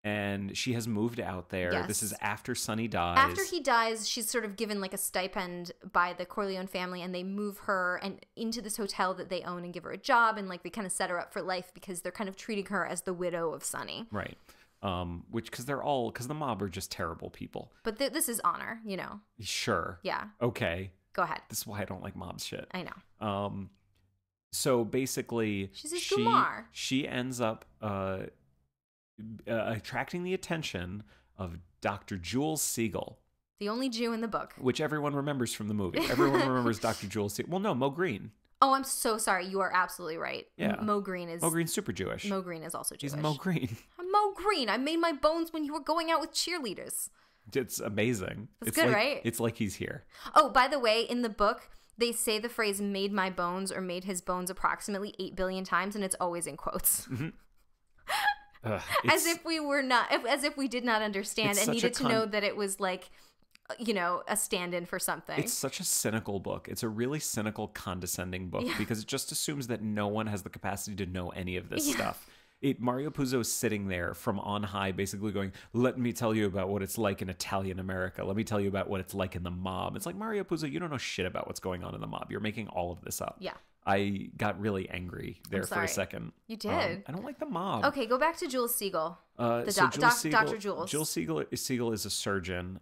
and she has moved out there. Yes. This is after Sonny dies. After he dies, she's sort of given like a stipend by the Corleone family and they move her into this hotel that they own and give her a job and like they kind of set her up for life because they're kind of treating her as the widow of Sonny. Right. Because the mob are just terrible people. But this is honor, you know. Sure. Yeah. Okay. Go ahead. This is why I don't like mob shit. I know. So basically, she ends up attracting the attention of Dr. Jules Siegel. The only Jew in the book. Which everyone remembers from the movie. Everyone remembers Dr. Jules Siegel. Well, no, Mo Green. Oh, I'm so sorry. You are absolutely right. Yeah. Mo Green's super Jewish. Mo Green is also Jewish. He's Mo Green. I'm Mo Green. I made my bones when you were going out with cheerleaders. It's amazing. It's good, right? It's like he's here. Oh, by the way, in the book, they say the phrase made my bones or made his bones approximately 8 billion times, and it's always in quotes. As if we did not understand and needed to know that it was like, you know, a stand-in for something. It's such a cynical book. It's a really cynical, condescending book because it just assumes that no one has the capacity to know any of this stuff. Mario Puzo is sitting there from on high basically going, let me tell you about what it's like in Italian America. Let me tell you about what it's like in the mob. It's like, Mario Puzo, you don't know shit about what's going on in the mob. You're making all of this up. Yeah. I got really angry there for a second. You did? I don't like the mob. Okay, go back to Jules Siegel. Dr. Jules. Jules Siegel is a surgeon.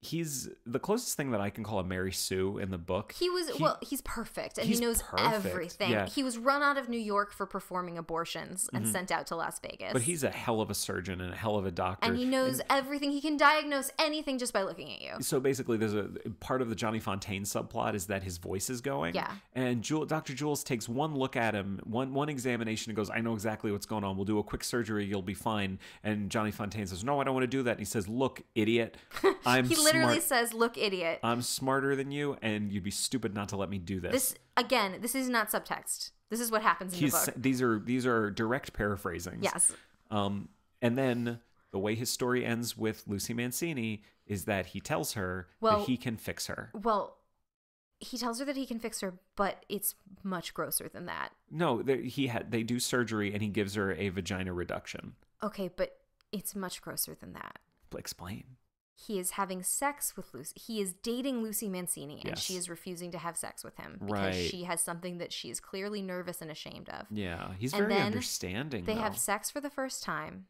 He's the closest thing that I can call a Mary Sue in the book. He's perfect and he knows everything. Yeah. He was run out of New York for performing abortions and sent out to Las Vegas. But he's a hell of a surgeon and a hell of a doctor. And he knows everything. He can diagnose anything just by looking at you. So basically there's a part of the Johnny Fontaine subplot is that his voice is going. Yeah. And Dr. Jules takes one look at him, one examination and goes, I know exactly what's going on. We'll do a quick surgery. You'll be fine. And Johnny Fontaine says, no, I don't want to do that. And he says, look, idiot. He literally says, look, idiot. I'm smarter than you, and you'd be stupid not to let me do this. This is not subtext. This is what happens in the book. These are direct paraphrasings. Yes. And then the way his story ends with Lucy Mancini is that he tells her that he can fix her. Well, he tells her that he can fix her, but it's much grosser than that. No, they do surgery, and he gives her a vagina reduction. Okay, but it's much grosser than that. Explain. he is having sex with Lucy. He is dating Lucy Mancini, and she is refusing to have sex with him because she has something that she is clearly nervous and ashamed of. Yeah, he's very understanding. They have sex for the first time,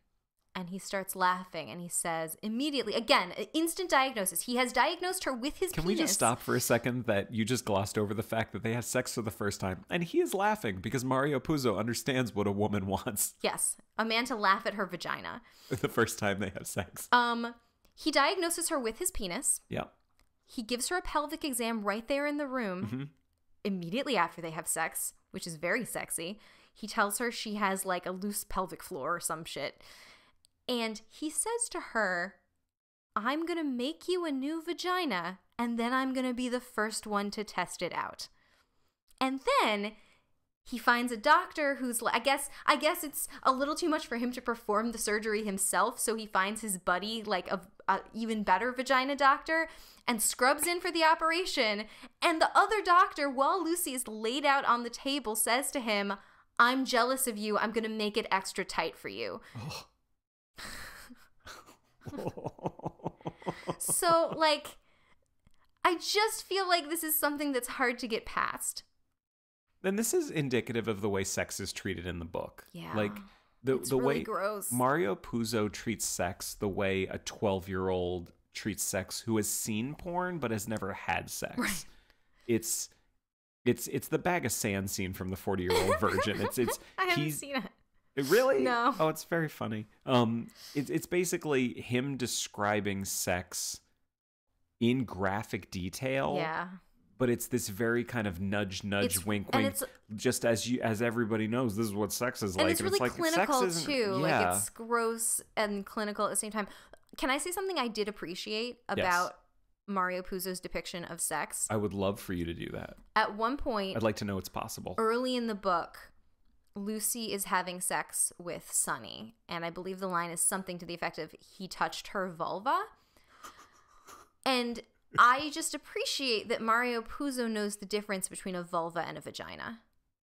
and he starts laughing, and he says immediately, again, instant diagnosis. He has diagnosed her with his penis. Can we just stop for a second that you just glossed over the fact that they have sex for the first time? And he is laughing because Mario Puzo understands what a woman wants. Yes, a man to laugh at her vagina. The first time they have sex. He diagnoses her with his penis. Yeah. He gives her a pelvic exam right there in the room immediately after they have sex, which is very sexy. He tells her she has like a loose pelvic floor or some shit. And he says to her, I'm going to make you a new vagina, and then I'm going to be the first one to test it out. And then he finds a doctor who's like, I guess it's a little too much for him to perform the surgery himself, so he finds his buddy, like a even better vagina doctor, and scrubs in for the operation. And the other doctor, while Lucy is laid out on the table, says to him, I'm jealous of you. I'm going to make it extra tight for you. So, like, I just feel like this is something that's hard to get past. And this is indicative of the way sex is treated in the book. Yeah. Like, the really way gross. Mario Puzo treats sex the way a 12-year-old treats sex who has seen porn but has never had sex. Right. It's the bag of sand scene from the 40-Year-Old Virgin. I haven't seen it. Really? No. Oh, it's very funny. It's basically him describing sex in graphic detail. Yeah. But it's this very kind of nudge, wink, wink. Just as everybody knows, this is what sex is like. And it's really like, clinical too. Yeah. Like, it's gross and clinical at the same time. Can I say something I did appreciate about Mario Puzo's depiction of sex? I would love for you to do that. At one point, I'd like to know it's possible. Early in the book, Lucy is having sex with Sonny, and I believe the line is something to the effect of, he touched her vulva. And I just appreciate that Mario Puzo knows the difference between a vulva and a vagina.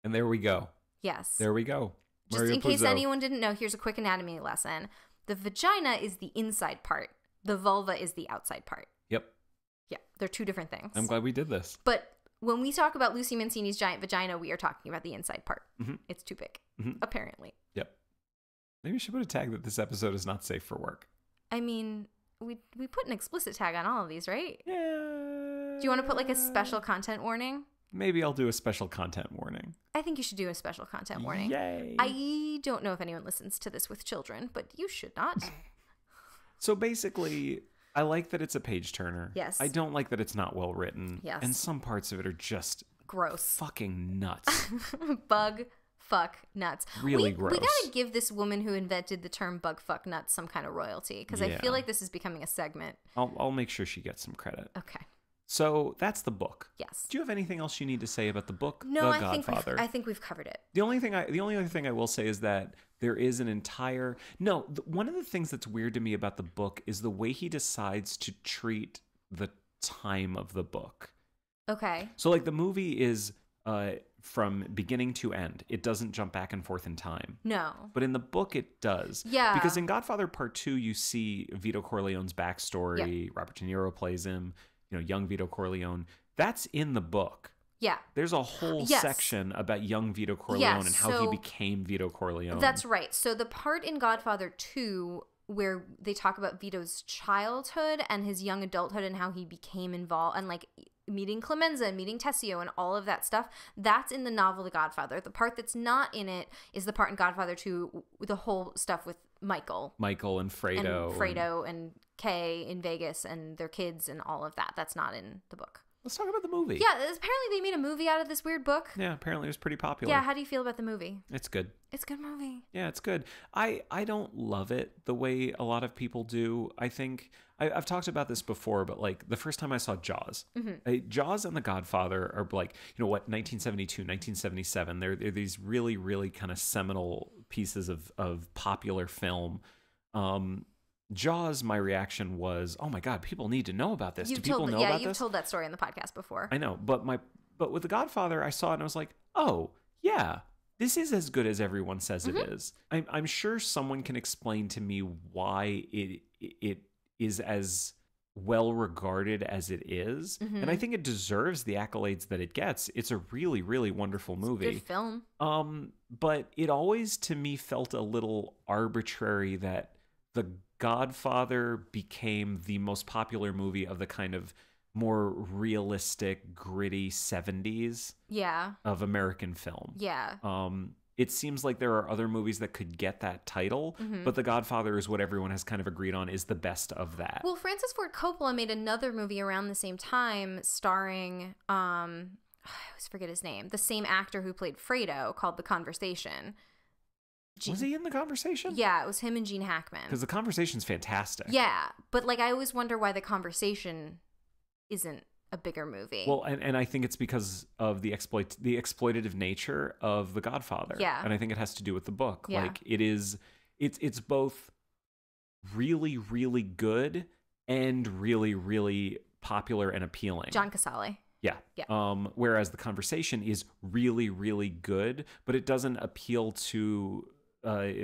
And there we go. Yes. There we go. Just in case anyone didn't know, here's a quick anatomy lesson. The vagina is the inside part. The vulva is the outside part. Yep. Yeah, they're two different things. I'm glad we did this. But when we talk about Lucy Mancini's giant vagina, we are talking about the inside part. Mm-hmm. It's too big, apparently. Yep. Maybe we should put a tag that this episode is not safe for work. I mean, we put an explicit tag on all of these, right? Yeah. Do you want to put like a special content warning? Maybe I'll do a special content warning. I think you should do a special content warning. Yay. I don't know if anyone listens to this with children, but you should not. So basically, I like that it's a page turner. Yes. I don't like that it's not well written. Yes. And some parts of it are just gross. Fucking nuts. Bug fuck nuts. Really gross. We gotta give this woman who invented the term bug fuck nuts some kind of royalty, because I feel like this is becoming a segment. I'll make sure she gets some credit. Okay. So that's the book. Yes. Do you have anything else you need to say about the book? No, The Godfather? I think we've covered it. The only other thing I will say is that there is an entire one of the things that's weird to me about the book is the way he decides to treat the time of the book. Okay. So like the movie is from beginning to end. It doesn't jump back and forth in time. No. But in the book it does. Yeah. Because in Godfather Part 2 you see Vito Corleone's backstory. Yep. Robert De Niro plays him. Young Vito Corleone. That's in the book. Yeah. There's a whole section about young Vito Corleone and how he became Vito Corleone. That's right. So the part in Godfather 2 where they talk about Vito's childhood and his young adulthood and how he became involved and like meeting Clemenza and meeting Tessio and all of that stuff, that's in the novel The Godfather. The part that's not in it is the part in Godfather 2, the whole stuff with Michael and Fredo and Kay in Vegas and their kids and all of that. That's not in the book. Let's talk about the movie. Yeah, apparently they made a movie out of this weird book. Yeah, apparently it was pretty popular. Yeah, how do you feel about the movie? It's good. It's a good movie. Yeah, it's good. I don't love it the way a lot of people do. I think I've talked about this before, but like the first time I saw Jaws, Jaws and The Godfather are like, 1972, 1977. They're these really, really kind of seminal pieces of popular film. Jaws, my reaction was, oh my God, people need to know about this. Do people know about this? Yeah, you've told that story in the podcast before. I know, but with The Godfather, I saw it and I was like, oh, yeah, this is as good as everyone says it is. I'm sure someone can explain to me why it is as well regarded as it is, and I think it deserves the accolades that it gets. It's a really, really wonderful movie. Good film. But it always, to me, felt a little arbitrary that The Godfather became the most popular movie of the kind of more realistic, gritty 70s of American film. Yeah. It seems like there are other movies that could get that title, but The Godfather is what everyone has kind of agreed on is the best of that. Well, Francis Ford Coppola made another movie around the same time starring, I always forget his name, the same actor who played Fredo, called The Conversation. Was he in The Conversation? Yeah, it was him and Gene Hackman. Because The Conversation's fantastic. Yeah, but like I always wonder why The Conversation isn't a bigger movie. Well, and I think it's because of the exploitative nature of The Godfather. Yeah. And I think it has to do with the book. Yeah. Like it's both really, really good and really, really popular and appealing. John Casale. Yeah. Whereas The Conversation is really, really good, but it doesn't appeal to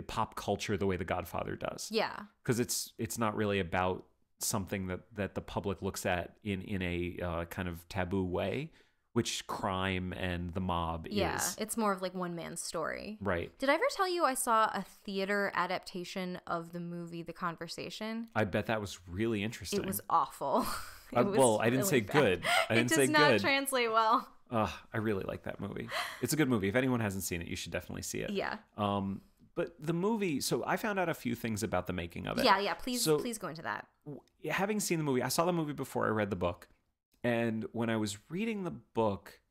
pop culture the way The Godfather does. Yeah. Because it's not really about something that the public looks at in a kind of taboo way, which crime and the mob is. It's more of like one man's story. Right. Did I ever tell you I saw a theater adaptation of the movie The Conversation? I bet that was really interesting. It was awful. I didn't say bad. good. I didn't say good. It does not translate well. I really like that movie. It's a good movie. If anyone hasn't seen it, you should definitely see it. Yeah. But the movie, so I found out a few things about the making of it. Yeah. Please go into that. Having seen the movie, I saw the movie before I read the book. And when I was reading the book,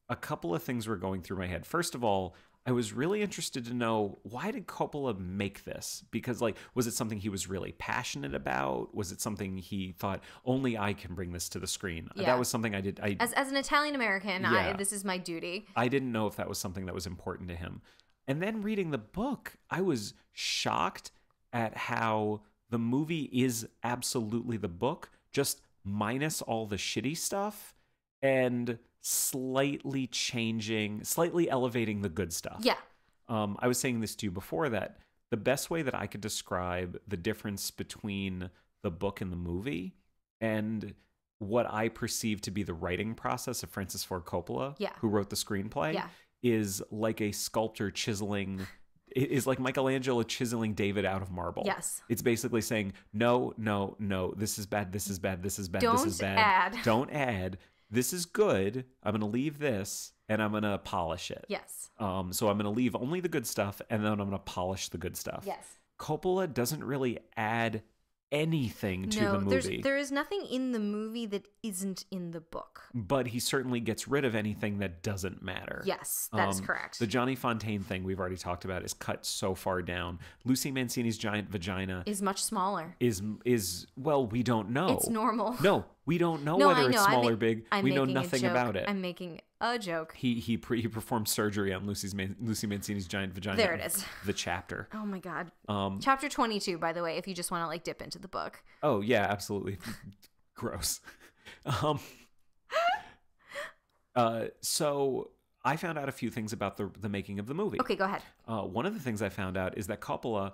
a couple of things were going through my head. First of all, I was really interested to know, why did Coppola make this? Because, like, was it something he was really passionate about? Was it something he thought, only I can bring this to the screen? Yeah. That was something I did. As an Italian-American, this is my duty. I didn't know if that was something that was important to him. And then reading the book, I was shocked at how the movie is absolutely the book, just minus all the shitty stuff and slightly elevating the good stuff. Yeah. I was saying this to you before, that the best way that I could describe the difference between the book and the movie and what I perceive to be the writing process of Francis Ford Coppola, who wrote the screenplay, is like a sculptor chiseling. It is like Michelangelo chiseling David out of marble. Yes. It's basically saying, no, this is bad, this is bad, this is bad, Don't this is bad. add. Don't add. This is good. I'm going to leave this and I'm going to polish it. Yes. So I'm going to leave only the good stuff and then I'm going to polish the good stuff. Yes. Coppola doesn't really add anything to the movie. There is nothing in the movie that isn't in the book. But he certainly gets rid of anything that doesn't matter. Yes, that is correct. The Johnny Fontaine thing we've already talked about is cut so far down. Lucy Mancini's giant vagina is much smaller. Well, we don't know. It's normal. No, we don't know whether it's small or big. We know nothing about it. I'm making a joke. He performed surgery on Lucy Mancini's giant vagina. There it is. The chapter. Oh my god. Chapter 22, by the way, if you just want to like dip into the book. Oh yeah, absolutely. Gross. So I found out a few things about the making of the movie. Okay, go ahead. One of the things I found out is that Coppola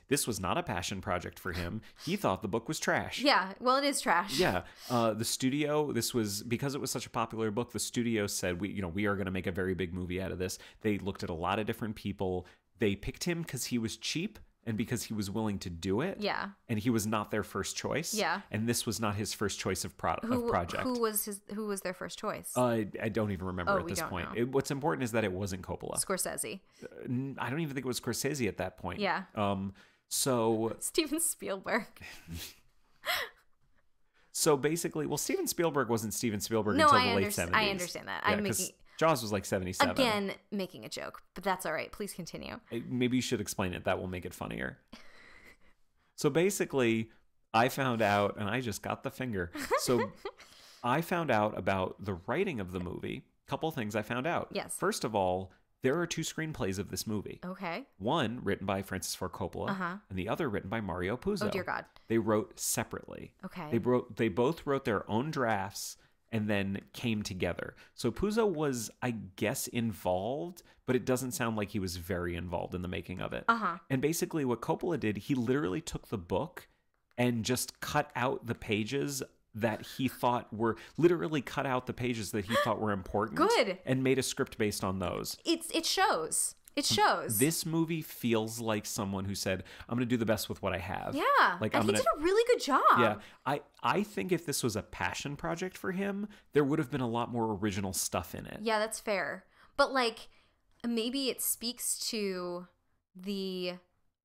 this was not a passion project for him. He thought the book was trash. Yeah, well, it is trash. Yeah. The studio, because it was such a popular book, the studio said, we are going to make a very big movie out of this. They looked at a lot of different people. They picked him because he was cheap and because he was willing to do it. Yeah. And he was not their first choice. Yeah. And this was not his first choice of project. Who was their first choice? I don't even remember at this point. What's important is that it wasn't Coppola. Scorsese. I don't even think it was Scorsese at that point. Yeah. So Steven Spielberg. So basically, Steven Spielberg wasn't Steven Spielberg until the late 70s. I understand that. Yeah, Jaws was like 77. Again, making a joke, but that's all right. Please continue. Maybe you should explain it. That will make it funnier. So basically, I found out, and I just got the finger. So I found out about the writing of the movie. A couple things I found out. Yes. First of all, there are two screenplays of this movie. Okay. One written by Francis Ford Coppola, and the other written by Mario Puzo. Oh, dear God. They wrote separately. Okay. They both wrote their own drafts and then came together. So Puzo was, I guess, involved, but it doesn't sound like he was very involved in the making of it. Uh-huh. And basically what Coppola did, he literally took the book and just cut out the pages that he thought were literally cut out the pages that he thought were important. Good. And made a script based on those. It shows. It shows. This movie feels like someone who said, I'm going to do the best with what I have. Yeah. Like, and he did a really good job. Yeah. I think if this was a passion project for him, there would have been a lot more original stuff in it. Yeah, that's fair. But like, maybe it speaks to the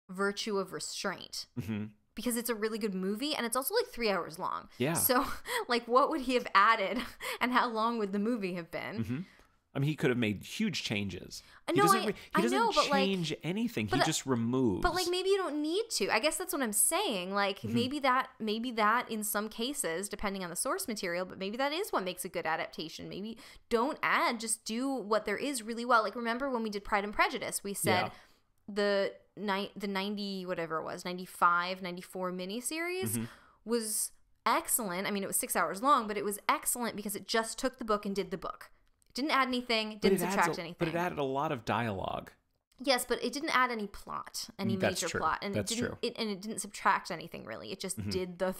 virtue of restraint. Mm-hmm. Because it's a really good movie, and it's also like 3 hours long. Yeah. So, like, what would he have added, and how long would the movie have been? Mm-hmm. I mean, he could have made huge changes. I He doesn't know, but change anything. He just removes. But like, maybe you don't need to. I guess that's what I'm saying. Like, maybe that in some cases, depending on the source material, but maybe that is what makes a good adaptation. Maybe don't add, just do what there is really well. Like, remember when we did Pride and Prejudice, we said the 90 whatever it was 95 94 miniseries was excellent. I mean, it was 6 hours long, but it was excellent because it just took the book and did the book. It didn't add anything, didn't subtract anything. But it added a lot of dialogue. Yes, but it didn't add any plot, any That's major true. plot, and That's true. It didn't subtract anything really. It just did the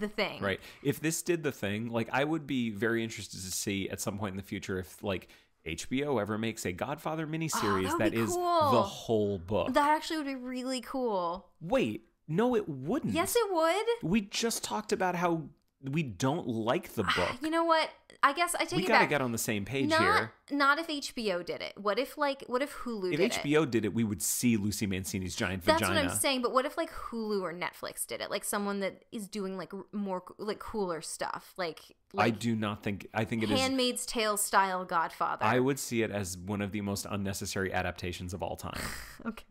thing. Right. If this did the thing, like, I would be very interested to see at some point in the future if like HBO ever makes a Godfather miniseries that is cool. the whole book. That actually would be really cool. Wait, no, it wouldn't. Yes, it would. We just talked about how we don't like the book. You know what? I guess I take it back. We gotta get on the same page here. Not if HBO did it. What if Hulu did it? If HBO did it, we would see Lucy Mancini's giant That's vagina. what I'm saying. But what if like Hulu or Netflix did it? Like someone that is doing like more like cooler stuff. Like I do not think. I think it is Handmaid's Tale style Godfather. I would see it as one of the most unnecessary adaptations of all time. Okay.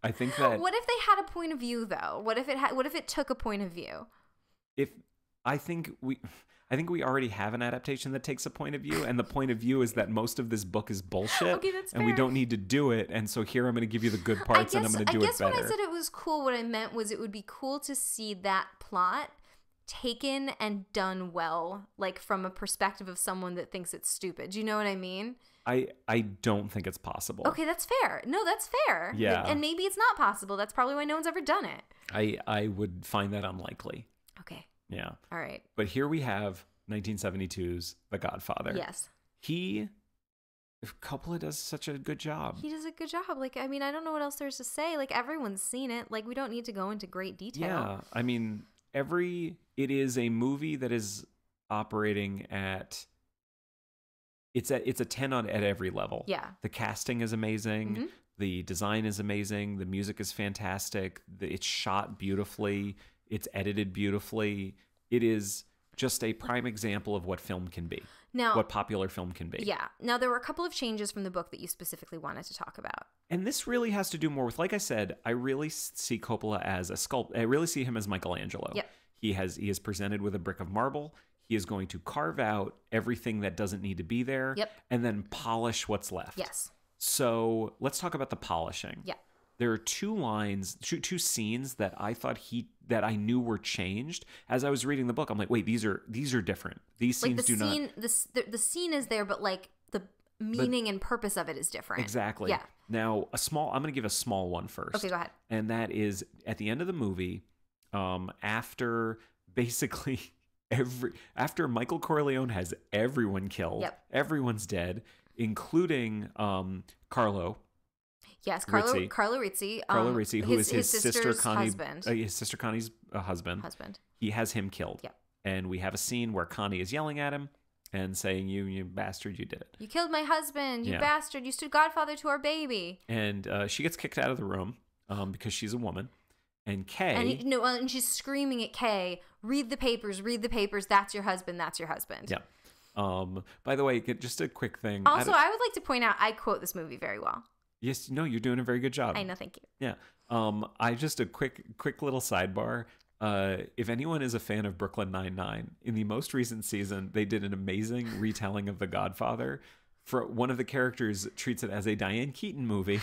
I think that. What if they had a point of view though? What if it took a point of view? I think we already have an adaptation that takes a point of view, and the point of view is that most of this book is bullshit. Okay, that's and we fair. don't need to do it. And so here I'm going to give you the good parts, and I'm going to do it better. I guess when I said it was cool, what I meant was it would be cool to see that plot taken and done well, like from a perspective of someone that thinks it's stupid. Do you know what I mean? I don't think it's possible. Okay, that's fair. No, that's fair. Yeah. And maybe it's not possible. That's probably why no one's ever done it. I would find that unlikely. Okay. Yeah. All right. But here we have 1972's The Godfather. Yes. Coppola does such a good job. He does a good job. Like, I mean, I don't know what else there's to say. Like, everyone's seen it. Like, we don't need to go into great detail. Yeah. I mean, it is a movie that is operating at, it's a 10 at every level. Yeah. The casting is amazing. Mm-hmm. The design is amazing. The music is fantastic. It's shot beautifully. It's edited beautifully. It is just a prime example of what film can be. Now, what popular film can be. Yeah. Now, there were a couple of changes from the book that you specifically wanted to talk about. And this really has to do more with, like I said, I really see Coppola as a sculptor. I really see him as Michelangelo. Yep. He is presented with a brick of marble. He is going to carve out everything that doesn't need to be there. Yep. And then polish what's left. Yes. So let's talk about the polishing. Yeah. There are two scenes that I thought that I knew were changed. As I was reading the book, I'm like, wait, these are different. These scenes do not. The scene is there, but like the meaning and purpose of it is different. Exactly. Yeah. Now, I'm going to give a small one first. Okay, go ahead. And that is at the end of the movie, after basically after Michael Corleone has everyone killed, Yep. everyone's dead, including Carlo. Yes, Carlo Rizzi. Carlo Rizzi, who is his sister Connie, husband. His sister Connie's husband. He has him killed. Yep. And we have a scene where Connie is yelling at him and saying, "You bastard, you did it. You killed my husband. You Yeah. bastard. You stood godfather to our baby." And she gets kicked out of the room because she's a woman. And Kay, and she's screaming at Kay, "Read the papers. Read the papers. That's your husband. That's your husband." Yeah. By the way, just a quick thing. Also, I would like to point out, I quote this movie very well. Yes, no, you're doing a very good job. I know, thank you. Yeah. I just a quick little sidebar. If anyone is a fan of Brooklyn Nine-Nine, in the most recent season, they did an amazing retelling of The Godfather. For one of the characters treats it as a Diane Keaton movie,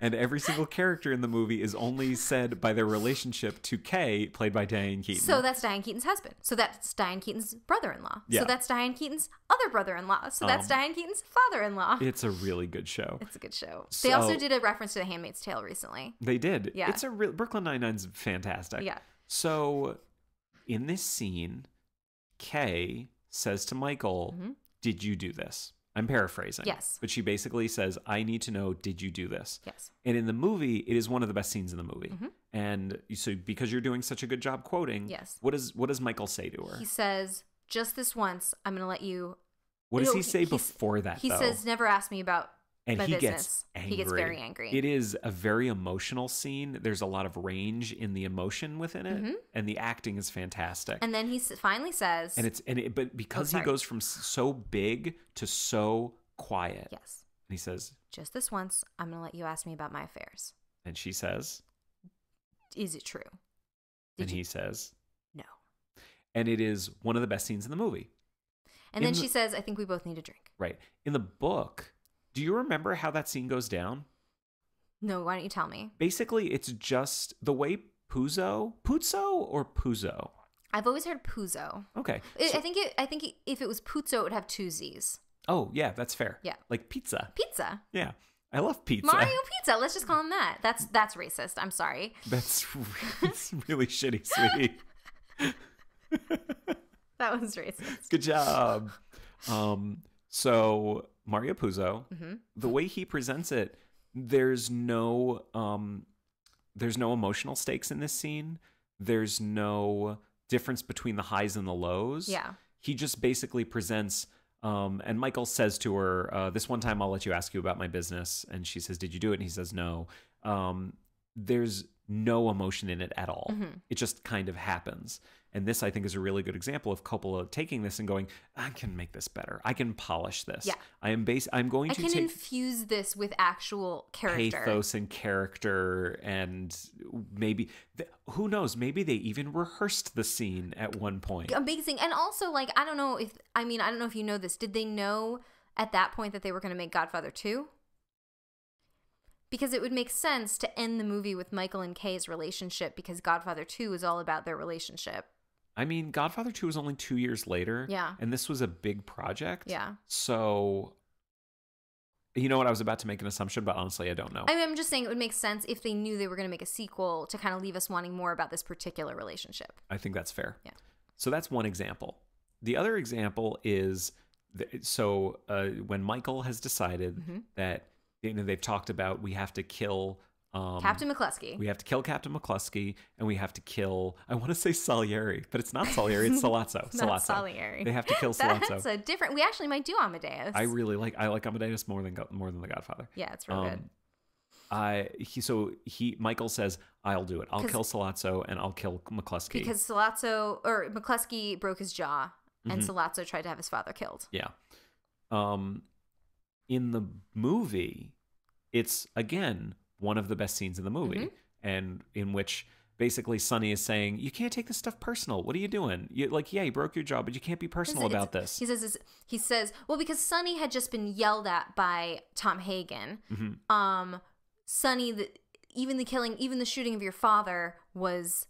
and every single character in the movie is only said by their relationship to Kay, played by Diane Keaton. So that's Diane Keaton's husband. So that's Diane Keaton's brother-in-law. Yeah. So that's Diane Keaton's other brother-in-law. So that's Diane Keaton's father-in-law. It's a really good show. It's a good show. So, they also did a reference to The Handmaid's Tale recently. They did. Yeah. It's Brooklyn Nine-Nine's fantastic. Yeah. So in this scene, Kay says to Michael, did you do this? I'm paraphrasing. Yes. But she basically says, I need to know, did you do this? Yes. And in the movie, it is one of the best scenes in the movie. And so because you're doing such a good job quoting, yes. What does Michael say to her? He says, just this once, I'm going to let you. What does he say before that, He though? says, never ask me about and my he business. Gets angry. He gets very angry. It is a very emotional scene. There's a lot of range in the emotion within it, and the acting is fantastic. And then he finally says, but because he goes from so big to so quiet. Yes. And he says, just this once, I'm going to let you ask me about my affairs. And she says, is it true? He says, no. And it is one of the best scenes in the movie. And then she says, I think we both need a drink. Right. In the book, do you remember how that scene goes down? No, why don't you tell me? Basically, it's just the way Puzo or Puzo? I've always heard Puzo. Okay. I think if it was Puzo, it would have two Z's. Oh, yeah, that's fair. Yeah. Like pizza. Pizza. Yeah. I love pizza. Mario Pizza. Let's just call him that. That's racist. I'm sorry. That's really shitty, sweetie. That was racist. Good job. So Mario Puzo, the way he presents it, there's no emotional stakes in this scene. There's no difference between the highs and the lows. Yeah. He just basically presents, and Michael says to her, this one time I'll let you ask you about my business. And she says, did you do it? And he says, no. There's no emotion in it at all. It just kind of happens. And this, I think, is a really good example of Coppola taking this and going, I can make this better. I can polish this. Yeah. I can infuse this with actual character. Pathos and character, and maybe, who knows, maybe they even rehearsed the scene at one point. Amazing. And also, like, I don't know if you know this. Did they know at that point that they were going to make Godfather 2? Because it would make sense to end the movie with Michael and Kay's relationship, because Godfather 2 is all about their relationship. I mean, Godfather 2 was only 2 years later. Yeah. And this was a big project. Yeah. So, you know what? I was about to make an assumption, but honestly, I don't know. I mean, I'm just saying it would make sense if they knew they were going to make a sequel to kind of leave us wanting more about this particular relationship. I think that's fair. Yeah. So that's one example. The other example is, when Michael has decided that, they've talked about, we have to kill Captain McCluskey. We have to kill Captain McCluskey, and we have to kill, I want to say Salieri, but it's not Salieri, it's Salazzo. Not Salieri. They have to kill Salazzo. That's a different, we actually might do Amadeus. I like Amadeus more than The Godfather. Yeah, it's real good. Michael says, I'll do it. I'll kill Salazzo and I'll kill McCluskey. Because McCluskey broke his jaw, and Salazzo tried to have his father killed. Yeah. In the movie, it's, again, one of the best scenes in the movie, and in which basically Sonny is saying, you can't take this stuff personal. What are you doing? You broke your jaw, but you can't be personal about this. He says, well, because Sonny had just been yelled at by Tom Hagen. Sonny, even the shooting of your father was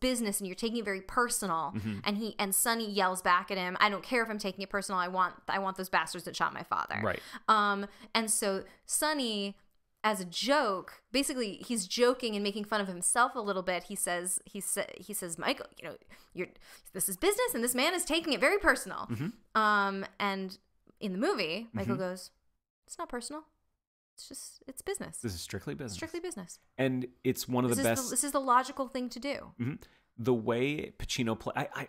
business, and you're taking it very personal. And Sonny yells back at him, I don't care if I'm taking it personal. I want those bastards that shot my father. Right. And so Sonny, as a joke, basically he's joking and making fun of himself a little bit. He says, Michael, this is business, and this man is taking it very personal. And in the movie, Michael goes, it's not personal. It's business. This is strictly business. Strictly business. And it's one of the best. This is the logical thing to do. The way Pacino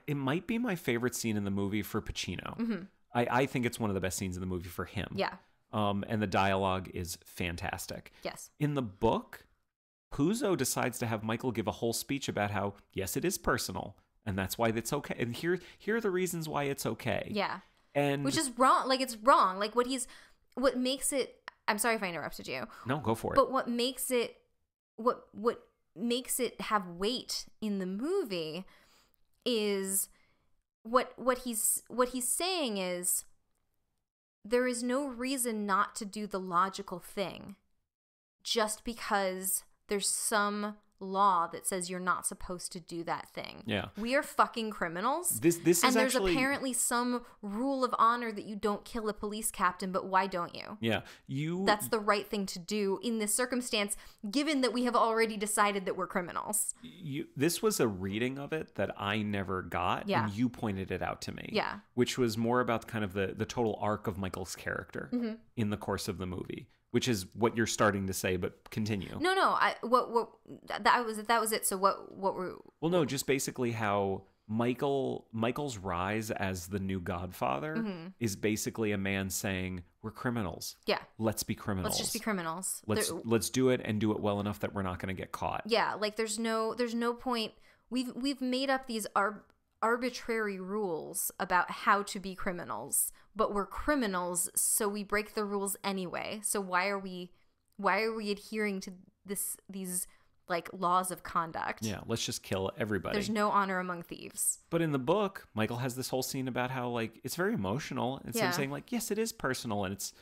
it might be my favorite scene in the movie for Pacino. I think it's one of the best scenes in the movie for him. Yeah. And the dialogue is fantastic. Yes. In the book, Puzo decides to have Michael give a whole speech about how, yes, it is personal, and that's why it's okay. And here are the reasons why it's okay. Yeah. And which is wrong. Like, it's wrong. Like, what makes it, I'm sorry if I interrupted you. No, go for it. But what makes it have weight in the movie is what he's saying is, there is no reason not to do the logical thing just because there's some law that says you're not supposed to do that thing. Yeah. We are fucking criminals. This is and there's actually, apparently some rule of honor that you don't kill a police captain, but why don't you? Yeah. That's the right thing to do in this circumstance, given that we have already decided that we're criminals. This was a reading of it that I never got, Yeah. and you pointed it out to me. Yeah. Which was more about kind of the total arc of Michael's character in the course of the movie, which is what you're starting to say, but continue. No, that was it. So what were... Well, no, just basically how Michael's rise as the new Godfather is basically a man saying, we're criminals. Yeah. Let's be criminals. Let's just be criminals. Let's do it and do it well enough that we're not going to get caught. Yeah, like there's no point. We've made up these arbitrary rules about how to be criminals, but we're criminals, so we break the rules anyway. So why are we adhering to these like laws of conduct? Yeah, let's just kill everybody. There's no honor among thieves. But in the book, Michael has this whole scene about how like it's very emotional. It's him saying like, yes, it is personal, and it's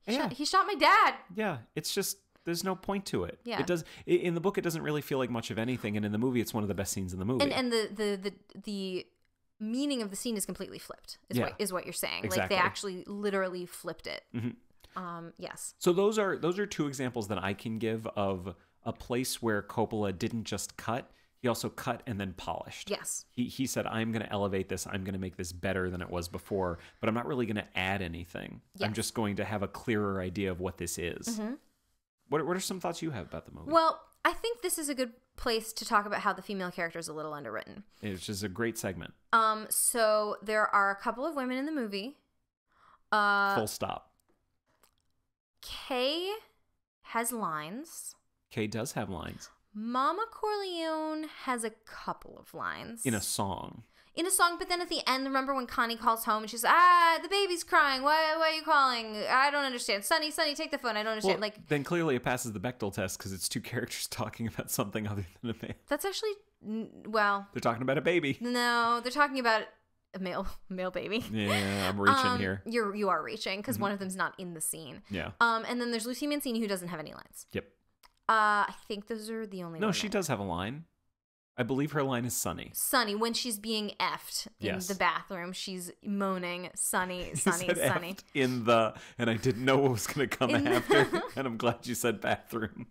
he shot my dad. Yeah, it's just there's no point to it. Yeah. It does in the book. It doesn't really feel like much of anything, and in the movie, it's one of the best scenes in the movie. And the meaning of the scene is completely flipped. Is what you're saying. Exactly. Like they actually literally flipped it. Yes. So those are two examples that I can give of a place where Coppola didn't just cut. He also cut and then polished. Yes. He said, I'm going to elevate this. I'm going to make this better than it was before, but I'm not really going to add anything. Yes. I'm just going to have a clearer idea of what this is. What are some thoughts you have about the movie? Well, I think this is a good place to talk about how the female character is a little underwritten. It's just a great segment. So there are a couple of women in the movie. Full stop. Kay has lines. Kay does have lines. Mama Corleone has a couple of lines. In a song. But then at the end, remember when Connie calls home and she's the baby's crying. Why are you calling? I don't understand. Sonny, take the phone. I don't understand. Well, then clearly it passes the Bechdel test because it's two characters talking about something other than a man. That's actually, well. They're talking about a baby. No, they're talking about a male baby. Yeah, I'm reaching here. You are reaching because one of them's not in the scene. Yeah. And then there's Lucy Mancini who doesn't have any lines. Yep. I think those are the only. No, women. she does have a line. I believe her line is Sonny. Sonny, when she's being effed in the bathroom, she's moaning, Sonny. Effed in the, and I didn't know what was going to come after, and I'm glad you said bathroom.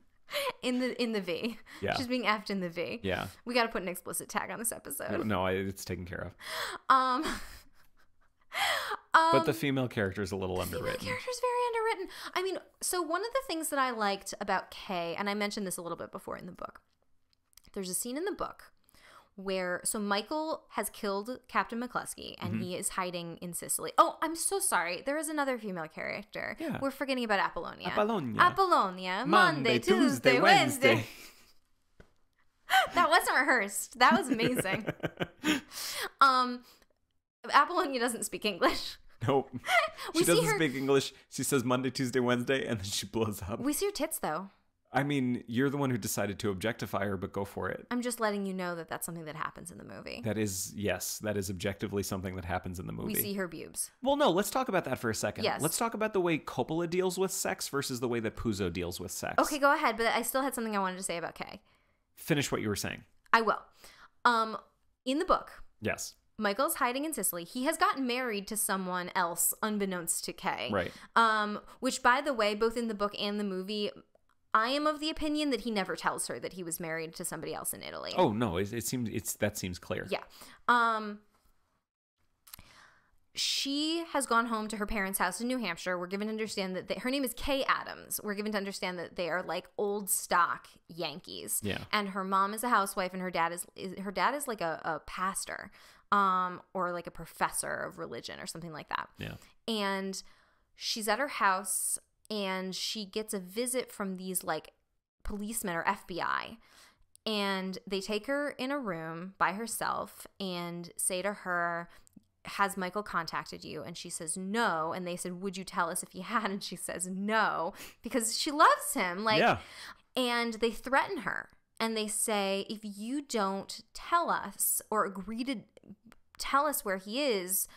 In the V. Yeah. She's being effed in the V. Yeah. We got to put an explicit tag on this episode. No, it's taken care of. But the female character is a little underwritten. The character is very underwritten. I mean, so one of the things that I liked about Kay, and I mentioned this a little bit before in the book, there's a scene in the book where, so Michael has killed Captain McCluskey and he is hiding in Sicily. Oh, I'm so sorry. There is another female character. Yeah. We're forgetting about Apollonia. Apollonia. Monday, Tuesday, Wednesday. That wasn't rehearsed. That was amazing. Apollonia doesn't speak English. Nope. She doesn't speak English. She says Monday, Tuesday, Wednesday, and then she blows up. We see her tits, though. I mean, you're the one who decided to objectify her, but go for it. I'm just letting you know that that's something that happens in the movie. That is objectively something that happens in the movie. We see her boobs. Well, no, let's talk about that for a second. Yes. Let's talk about the way Coppola deals with sex versus the way that Puzo deals with sex. Okay, go ahead, but I still had something I wanted to say about Kay. Finish what you were saying. I will. In the book, yes, Michael's hiding in Sicily. He has gotten married to someone else unbeknownst to Kay. Right. Which, by the way, both in the book and the movie, I am of the opinion that he never tells her that he was married to somebody else in Italy. Oh no, that seems clear. Yeah. She has gone home to her parents' house in New Hampshire. We're given to understand that her name is Kay Adams. We're given to understand that they are like old stock Yankees. Yeah. And her mom is a housewife, and her dad is like a pastor, or like a professor of religion or something like that. Yeah. And she's at her house, and she gets a visit from these like policemen or FBI. And they take her in a room by herself and say to her, has Michael contacted you? And she says no. And they said, would you tell us if he had? And she says no, because she loves him. Like, yeah. And they threaten her, and they say, if you don't tell us or agree to tell us where he is,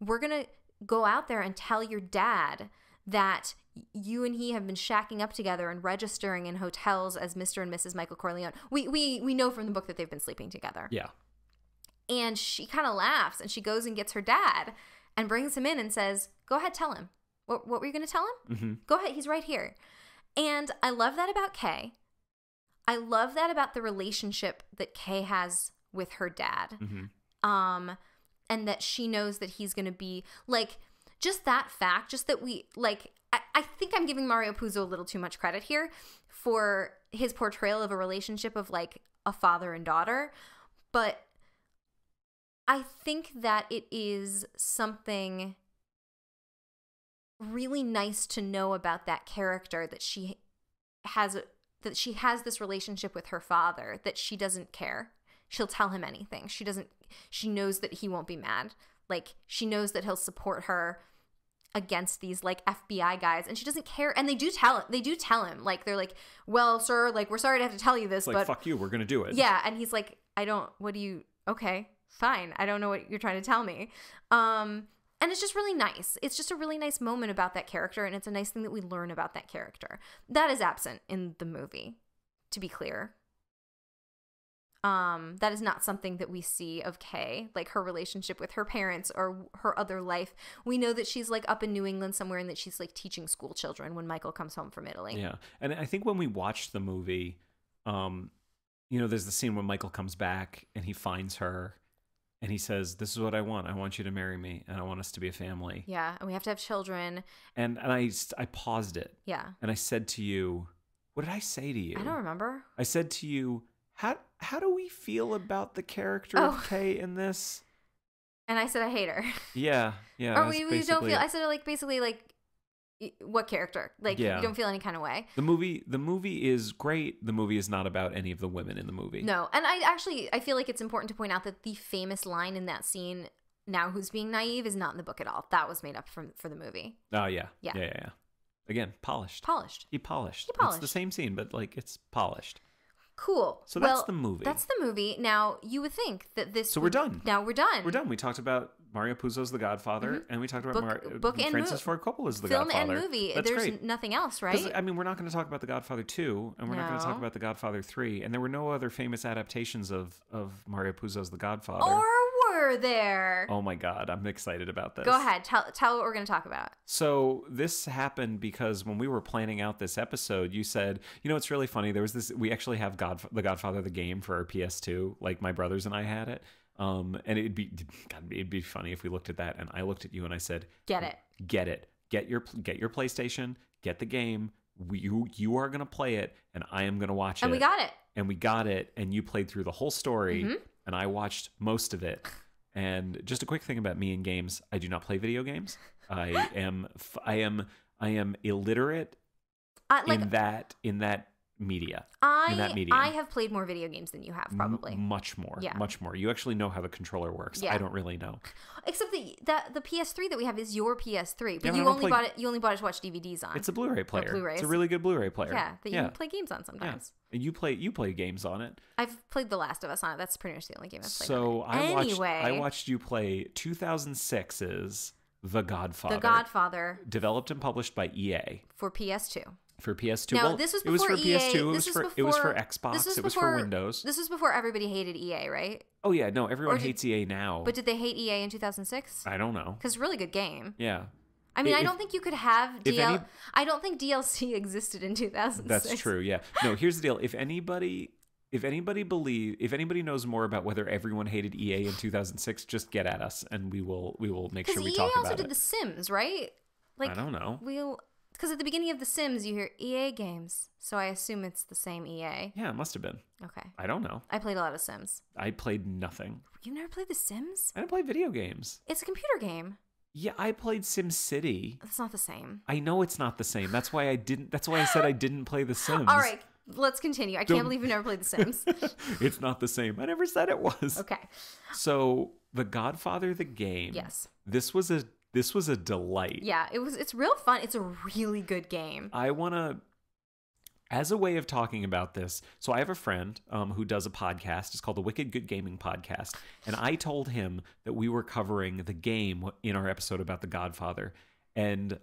we're going to go out there and tell your dad that you and he have been shacking up together and registering in hotels as Mr. and Mrs. Michael Corleone. We know from the book that they've been sleeping together. Yeah. And she kind of laughs, and she goes and gets her dad and brings him in and says, go ahead, tell him. What were you going to tell him? Mm-hmm. Go ahead. He's right here. And I love that about Kay. I love that about the relationship that Kay has with her dad. Mm-hmm. And that she knows that he's going to be, like, just that fact, just that we, like, I think I'm giving Mario Puzo a little too much credit here for his portrayal of a relationship of, like, a father and daughter. But I think that it is something really nice to know about that character, that she has this relationship with her father, that she doesn't care. She'll tell him anything. She knows that he won't be mad. Like, she knows that he'll support her against these, like, FBI guys, and she doesn't care. And they do tell him, like, they're like, well, sir, like, we're sorry to have to tell you this, but fuck you, we're gonna do it. Yeah. And he's like, okay, fine, I don't know what you're trying to tell me. And it's just really nice. It's just a really nice moment about that character, and it's a nice thing that we learn about that character. That is absent in the movie, to be clear. That is not something that we see of Kay, like her relationship with her parents or her other life. We know that she's, like, up in New England somewhere, and that she's, like, teaching school children when Michael comes home from Italy. Yeah. And I think when we watched the movie, there's the scene when Michael comes back and he finds her and he says, this is what I want. I want you to marry me, and I want us to be a family. Yeah. And we have to have children. And I paused it. Yeah. And I said to you, what did I say to you? I don't remember. I said to you, how do we feel about the character of Kay in this? And I said I hate her. Yeah. Or we don't feel. I said, like, basically, like, what character? Like, you don't feel any kind of way. The movie is great. The movie is not about any of the women in the movie. No, and I feel like it's important to point out that the famous line in that scene, "Now who's being naive," is not in the book at all. That was made up for the movie. Oh yeah. Again, polished. He polished. It's the same scene, but, like, it's polished. Cool. So that's the movie. That's the movie. Now, you would think that this... So we're done. Now we're done. We're done. We talked about Mario Puzo's The Godfather, and we talked about book and Francis Ford Coppola's The Film Godfather. Film and movie. That's There's great. Nothing else, right? I mean, we're not going to talk about The Godfather 2, and we're not going to talk about The Godfather 3, and there were no other famous adaptations of Mario Puzo's The Godfather. Or were there? Oh my God, I'm excited about this. Go ahead. Tell what we're going to talk about. So this happened because when we were planning out this episode, you said, it's really funny. There was this, we actually have The Godfather, the game, for our PS2. Like, my brothers and I had it. And it'd be funny if we looked at that and I looked at you and I said, get it. Get your PlayStation, get the game. You are going to play it and I am going to watch it. And we got it. And we got it. And you played through the whole story and I watched most of it. And just a quick thing about me and games, I do not play video games. I am illiterate in that media. I have played more video games than you have, probably. Much more. Yeah. Much more. You actually know how the controller works. Yeah. I don't really know. Except the PS3 that we have is your PS3, but you only bought it to watch DVDs on. It's a Blu-ray player. It's a really good Blu-ray player. Yeah, that you can play games on sometimes. Yeah. And you play games on it. I've played The Last of Us on it. That's pretty much the only game I've played on it. So I watched you play 2006's The Godfather. The Godfather. Developed and published by EA. For PS2. For PS2. Now, this was before it was for EA. PS2. It was for Xbox. It was for Windows. This was before everybody hated EA, right? Oh yeah, no, everyone hates EA now. But did they hate EA in 2006? I don't know. Because really good game. Yeah. I mean, I don't think you could have I don't think DLC existed in 2006. That's true. Yeah. No, here's the deal. If anybody knows more about whether everyone hated EA in 2006, just get at us and we will make sure we talk about it. Because EA also did The Sims, right? Like, I don't know. Because at the beginning of The Sims, you hear EA games. So I assume it's the same EA. Yeah, it must have been. Okay. I don't know. I played a lot of Sims. I played nothing. You've never played The Sims? I didn't play video games. It's a computer game. Yeah, I played SimCity. It's not the same. I know it's not the same. That's why I said I didn't play The Sims. All right, let's continue. I can't believe you've never played The Sims. It's not the same. I never said it was. Okay. So, The Godfather, the game. Yes. This was a delight. Yeah, it's real fun. It's a really good game. I want to, as a way of talking about this, so I have a friend who does a podcast. It's called the Wicked Good Gaming Podcast. And I told him that we were covering the game in our episode about The Godfather. And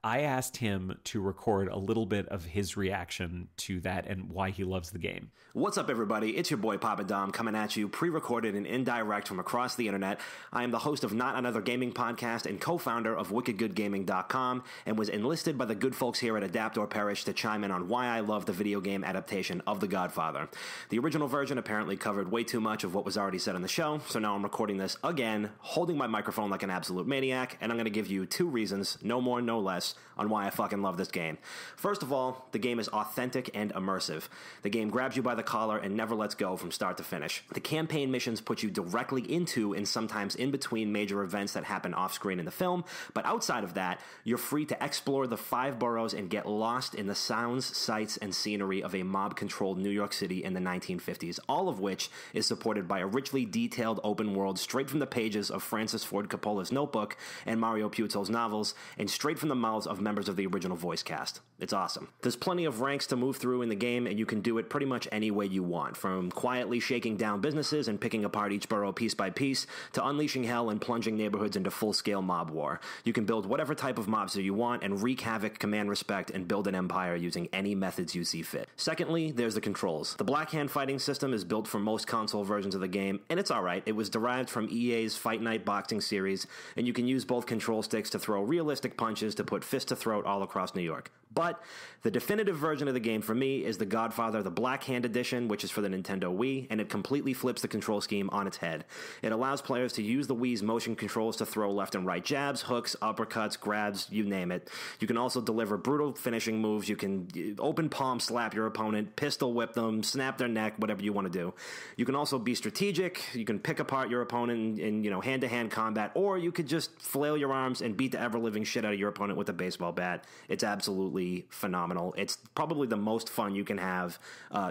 I asked him to record a little bit of his reaction to that and why he loves the game. What's up, everybody? It's your boy Papa Dom coming at you, pre-recorded and indirect from across the internet. I am the host of Not Another Gaming Podcast and co-founder of WickedGoodGaming.com, and was enlisted by the good folks here at Adapt or Perish to chime in on why I love the video game adaptation of The Godfather. The original version apparently covered way too much of what was already said on the show, so now I'm recording this again, holding my microphone like an absolute maniac, and I'm going to give you 2 reasons, no more, no less, on why I fucking love this game. First of all, the game is authentic and immersive. The game grabs you by the collar and never lets go from start to finish. The campaign missions put you directly into and sometimes in between major events that happen off-screen in the film, but outside of that, you're free to explore the 5 boroughs and get lost in the sounds, sights, and scenery of a mob-controlled New York City in the 1950s, all of which is supported by a richly detailed open world straight from the pages of Francis Ford Coppola's Notebook and Mario Puzo's novels, and straight from the mouths of members of the original voice cast. It's awesome. There's plenty of ranks to move through in the game, and you can do it pretty much any way you want, from quietly shaking down businesses and picking apart each borough piece by piece, to unleashing hell and plunging neighborhoods into full-scale mob war. You can build whatever type of mobster you want and wreak havoc, command respect, and build an empire using any methods you see fit. Secondly, there's the controls. The Black Hand fighting system is built for most console versions of the game, and it's alright. It was derived from EA's Fight Night boxing series, and you can use both control sticks to throw realistic punches to put fist to throat all across New York. But the definitive version of the game for me is The Godfather, the Black Hand Edition, which is for the Nintendo Wii, and it completely flips the control scheme on its head. It allows players to use the Wii's motion controls to throw left and right jabs, hooks, uppercuts, grabs, you name it. You can also deliver brutal finishing moves. You can open palm slap your opponent, pistol whip them, snap their neck, whatever you want to do. You can also be strategic. You can pick apart your opponent in hand-to-hand combat, or you could just flail your arms and beat the ever-living shit out of your opponent with a baseball bat. It's absolutely phenomenal. It's probably the most fun you can have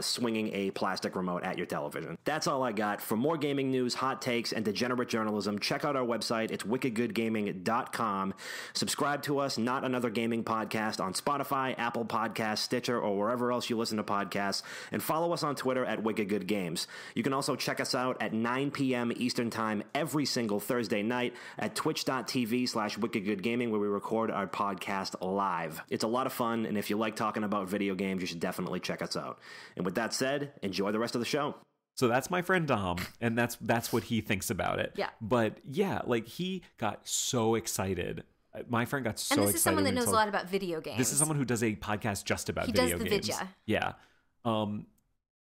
swinging a plastic remote at your television. That's all I got. For more gaming news, hot takes, and degenerate journalism, check out our website. It's wickedgoodgaming.com. Subscribe to us, Not Another Gaming Podcast, on Spotify, Apple Podcasts, Stitcher, or wherever else you listen to podcasts, and follow us on Twitter at wickedgoodgames. You can also check us out at 9 p.m. Eastern Time every single Thursday night at twitch.tv/wickedgoodgaming, where we record our podcast live. It's a lot of fun, and if you like talking about video games, you should definitely check us out. And with that said, enjoy the rest of the show. So that's my friend Dom, and that's what he thinks about it. Yeah. But yeah, like he got so excited. My friend got so excited. And this is someone that knows a lot about video games. This is someone who does a podcast just about video games. He does the vidya. Yeah.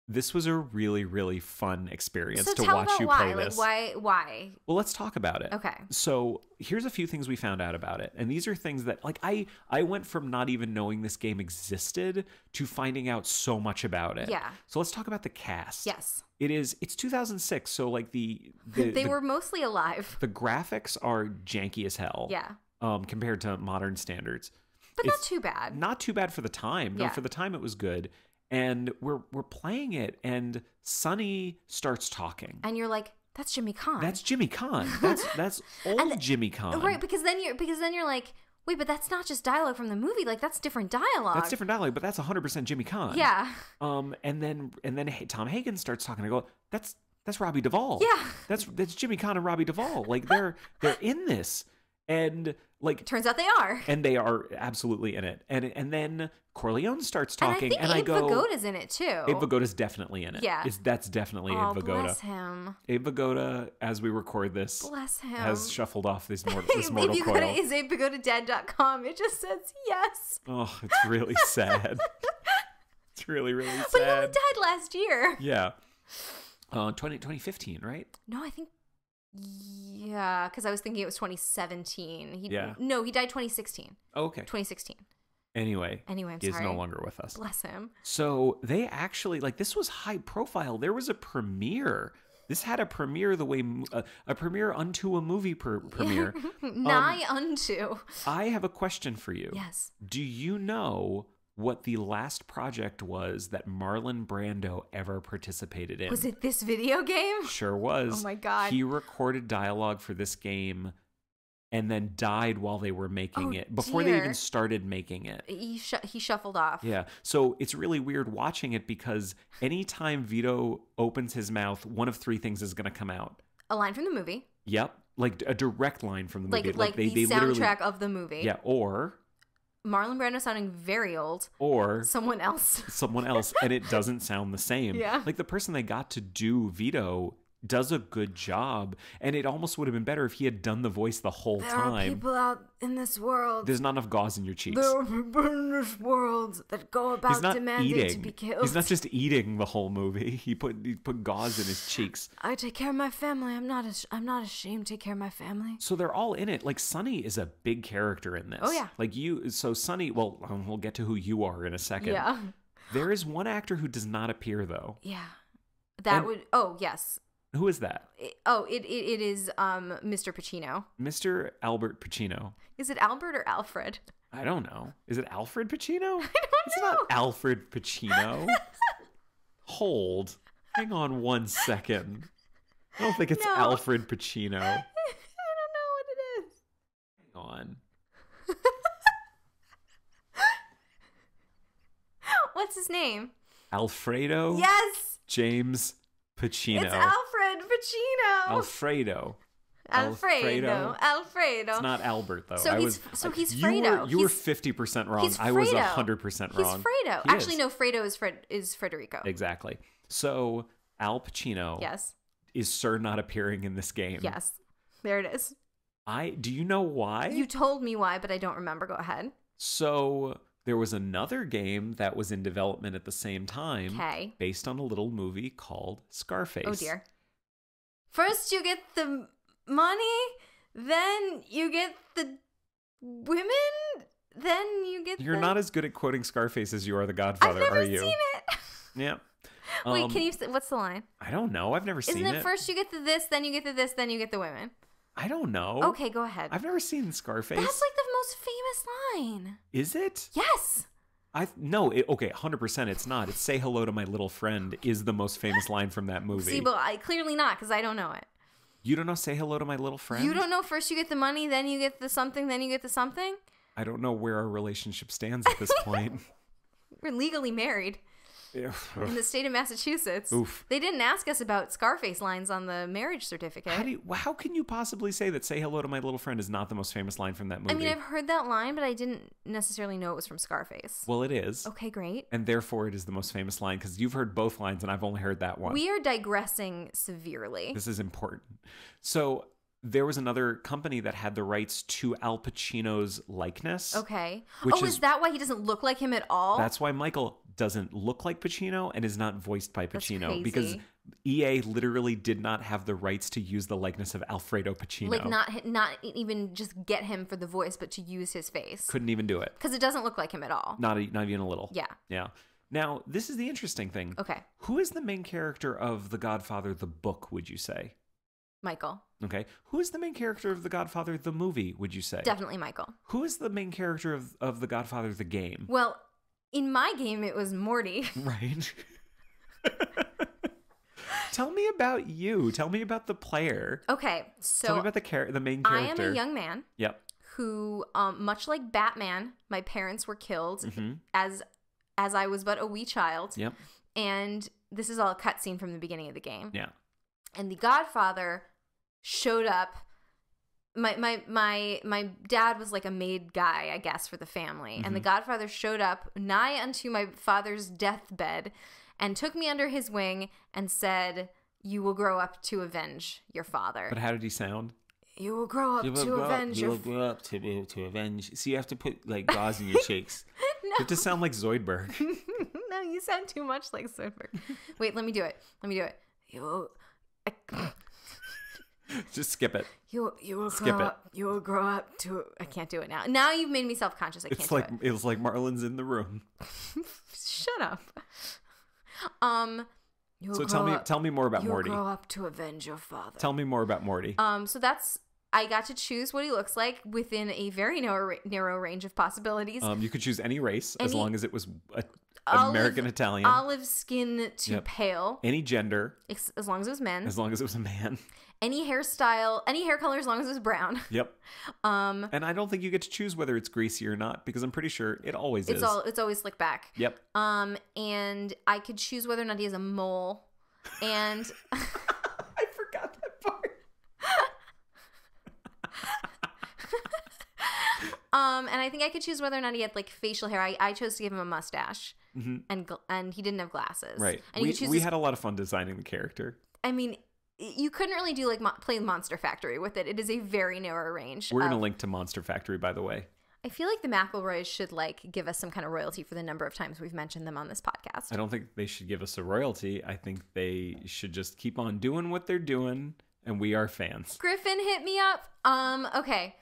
This was a really, really fun experience to tell watch about you why. play this. Why? Well, let's talk about it. Okay. So here's a few things we found out about it. And these are things that, like, I went from not even knowing this game existed to finding out so much about it. Yeah. So let's talk about the cast. Yes. It's 2006, so like they were mostly alive. The graphics are janky as hell. Yeah. Compared to modern standards. But not too bad. Not too bad for the time. Yeah. No, for the time it was good. And we're playing it, and Sonny starts talking, and you're like, "That's Jimmy Caan. That's Jimmy Caan. That's old Jimmy Caan." Right? Because then you're like, "Wait, but that's not just dialogue from the movie. Like that's different dialogue. That's different dialogue, but that's 100% Jimmy Caan." Yeah. And then Tom Hagen starts talking. I go, "That's Robbie Duvall. Yeah. That's Jimmy Caan and Robbie Duvall. Like they're in this." And like, turns out they are, and they are absolutely in it. And then Corleone starts talking, and I think Abe Vigoda's in it too. Abe Vigoda's definitely in it. Yeah, that's definitely Abe Vigoda. Bless him. Abe Vigoda, as we record this, bless him, has shuffled off this mortal coil. If you go to isabevigodadead.com, it just says yes. Oh, it's really sad. It's really, really sad. But he only died last year. Yeah, 2015, right? No, I think. Yeah, because I was thinking it was 2017. Yeah. No, he died 2016. Oh, okay. 2016. Anyway, I'm he's sorry. no longer with us. Bless him. So they actually, like, this was high profile. There was a premiere. This had a premiere the way a premiere unto a movie premiere. Nigh unto. I have a question for you. Yes. Do you know what the last project was that Marlon Brando ever participated in? Was it this video game? Sure was. Oh my God. He recorded dialogue for this game and then died while they were making it, before they even started making it. He shuffled off. Yeah. So it's really weird watching it because anytime Vito opens his mouth, one of 3 things is going to come out. A line from the movie. Yep. Like a direct line from the movie. Like the soundtrack of the movie. Yeah. Or Marlon Brando sounding very old. Or someone else. And it doesn't sound the same. Yeah. Like the person they got to do Vito does a good job, and it almost would have been better if he had done the voice the whole time. There are people out in this world. There's not enough gauze in your cheeks. There are people in this world that go about demanding to be killed. He's not just eating the whole movie. He put gauze in his cheeks. I take care of my family. I'm not ashamed to take care of my family. So they're all in it. Like Sonny is a big character in this. Oh yeah. Like so Sonny. Well, we'll get to who you are in a second. Yeah. There is one actor who does not appear though. Yeah. Oh yes. Who is that? It is Mr. Pacino. Mr. Albert Pacino. Is it Albert or Alfred? I don't know. Is it Alfred Pacino? It's not Alfred Pacino. Hold. Hang on 1 second. I don't think it's Alfred Pacino. I don't know what it is. Hang on. What's his name? Alfredo? Yes! James Pacino. It's Alfred Pacino. Alfredo. It's not Albert though. So he's Fredo. You were 50% wrong. He's I was Fredo. 100% wrong. He's Fredo. Actually, no. Fredo is Federico. Exactly. So Al Pacino. Yes. Is Sir not appearing in this game? Yes. There it is. Do you know why? You told me why, but I don't remember. Go ahead. So there was another game that was in development at the same time. Okay. Based on a little movie called Scarface. Oh dear. First you get the money, then you get the women, then you get You're not as good at quoting Scarface as you are The Godfather, I've never are you? seen it. Yeah. Wait, what's the line? I don't know. I've never seen it. Isn't it first you get the this, then you get the this, then you get the women? I don't know. Okay, go ahead. I've never seen Scarface. That's like the most famous line. Is it? Yes. Okay, 100% it's not. It's "Say hello to my little friend" is the most famous line from that movie. See, but clearly not, because I don't know it. You don't know "Say hello to my little friend"? You don't know first you get the money, then you get the something, then you get the something? I don't know where our relationship stands at this point. We're legally married. In the state of Massachusetts. Oof. They didn't ask us about Scarface lines on the marriage certificate. How can you possibly say that "Say hello to my little friend" is not the most famous line from that movie? I mean, I've heard that line, but I didn't necessarily know it was from Scarface. Well, it is. Okay, great. And therefore it is the most famous line because you've heard both lines and I've only heard that one. We are digressing severely. This is important. So there was another company that had the rights to Al Pacino's likeness. Okay. Is that why he doesn't look like him at all? That's why Michael doesn't look like Pacino and is not voiced by Pacino. That's crazy. Because EA literally did not have the rights to use the likeness of Alfredo Pacino. Like not even just get him for the voice, but to use his face. Couldn't even do it. Because it doesn't look like him at all. Not even a little. Yeah. Yeah. Now, this is the interesting thing. Okay. Who is the main character of The Godfather, the book, would you say? Michael. Okay. Who is the main character of The Godfather, the movie, would you say? Definitely Michael. Who is the main character of The Godfather, the game? Well, in my game, it was Morty. Right. Tell me about you. Tell me about the player. Okay, so tell me about the main character. I am a young man. Yep. Who, much like Batman, my parents were killed Mm-hmm. as I was but a wee child. Yep. And this is all a cutscene from the beginning of the game. Yeah. And the Godfather showed up. My dad was like a maid guy, I guess, for the family. Mm-hmm. And the Godfather showed up nigh unto my father's deathbed and took me under his wing and said, "You will grow up to avenge your father." But how did he sound? You will grow up to avenge You will grow up to avenge. So you have to put like gauze in your cheeks. You have to sound like Zoidberg. No, you sound too much like Zoidberg. Wait, let me do it. You will... Just skip it. You will Skip grow it. up. You will grow up to... I can't do it now. Now you've made me self-conscious. I can't do it. It was like Marlon's in the room. Shut up. So tell me more about Morty. You'll grow up to avenge your father. Tell me more about Morty. So that's... I got to choose what he looks like within a very narrow range of possibilities. You could choose any race as long as it was American Italian. Olive skin to pale. Any gender. As long as it was men. As long as it was a man. Any hairstyle, any hair color as long as it was brown. Yep. And I don't think you get to choose whether it's greasy or not because I'm pretty sure it always is. It's always slicked back. Yep. And I could choose whether or not he has a mole. And I forgot that part. And I think I could choose whether or not he had like facial hair. I chose to give him a mustache, and he didn't have glasses. Right. And We had a lot of fun designing the character. I mean, you couldn't really do like play Monster Factory with it. It is a very narrow range. We're gonna link to Monster Factory, by the way. I feel like the McElroys should like give us some kind of royalty for the number of times we've mentioned them on this podcast. I don't think they should give us a royalty. I think they should just keep on doing what they're doing, and we are fans. Griffin, hit me up. Okay.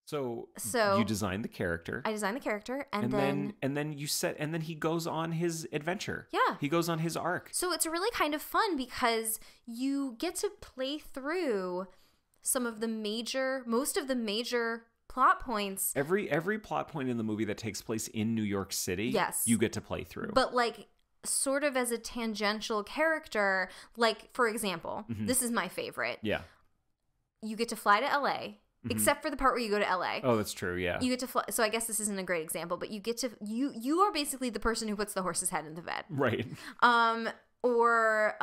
So you designed the character. I designed the character, and then he goes on his adventure. Yeah. He goes on his arc. So it's really kind of fun because you get to play through most of the major plot points. Every plot point in the movie that takes place in New York City, yes, you get to play through. But like sort of as a tangential character, like for example, this is my favorite. Yeah. You get to fly to LA, except for the part where you go to LA. Oh, that's true, yeah. You get to fly, so I guess this isn't a great example, but you get to you are basically the person who puts the horse's head in the bed. Right. Or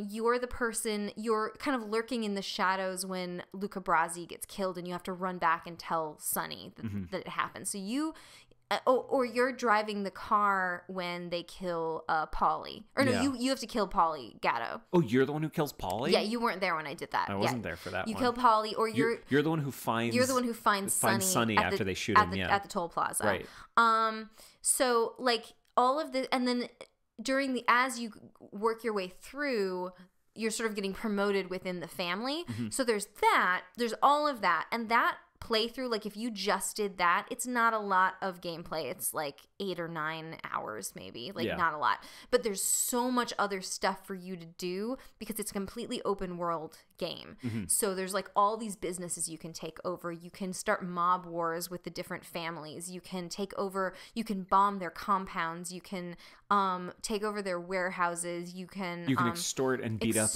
you're the person, you're kind of lurking in the shadows when Luca Brasi gets killed and you have to run back and tell Sonny that it happened. So or you're driving the car when they kill Paulie. Or no, you have to kill Paulie Gatto. Oh, you're the one who kills Paulie? Yeah, you weren't there when I did that. I wasn't there for that one. You kill Paulie, or you're the one who finds... You're the one who finds Sonny after they shoot him, at the toll plaza. Right. So, like, all of the... And then as you work your way through, you're sort of getting promoted within the family. So there's all of that. And that playthrough, like if you just did that, it's not a lot of gameplay. It's like 8 or 9 hours maybe, not a lot. But there's so much other stuff for you to do because it's a completely open world game. So there's like all these businesses you can take over. You can start mob wars with the different families. You can take over, you can bomb their compounds. You can take over their warehouses. You can extort and beat up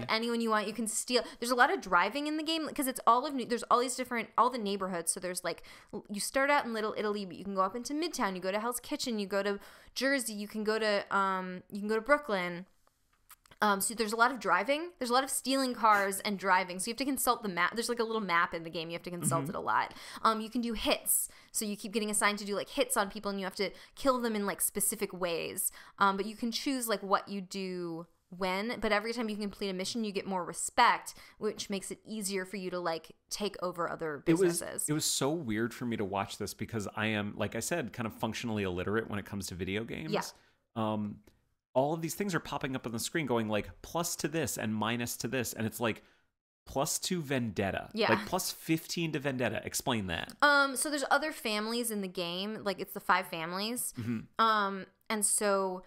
anyone you want. You can steal. There's a lot of driving in the game because it's there's all these different, all the neighborhoods. So there's like, you start out in Little Italy, but you can go up into Midtown. You go to Hell's Kitchen. You go to Jersey. You can go to Brooklyn. So there's a lot of driving. There's a lot of stealing cars and driving. So you have to consult the map. There's like a little map in the game. You have to consult it a lot. You can do hits. So you keep getting assigned to do like hits on people and you have to kill them in like specific ways. But you can choose like what you do when. But every time you complete a mission, you get more respect, which makes it easier for you to like take over other businesses. It was so weird for me to watch this because I am, like I said, kind of functionally illiterate when it comes to video games. Yeah. All of these things are popping up on the screen going like plus to this and minus to this. And it's like plus to Vendetta. Yeah. Like plus 15 to Vendetta. Explain that. So there's other families in the game. Like it's the 5 families. And so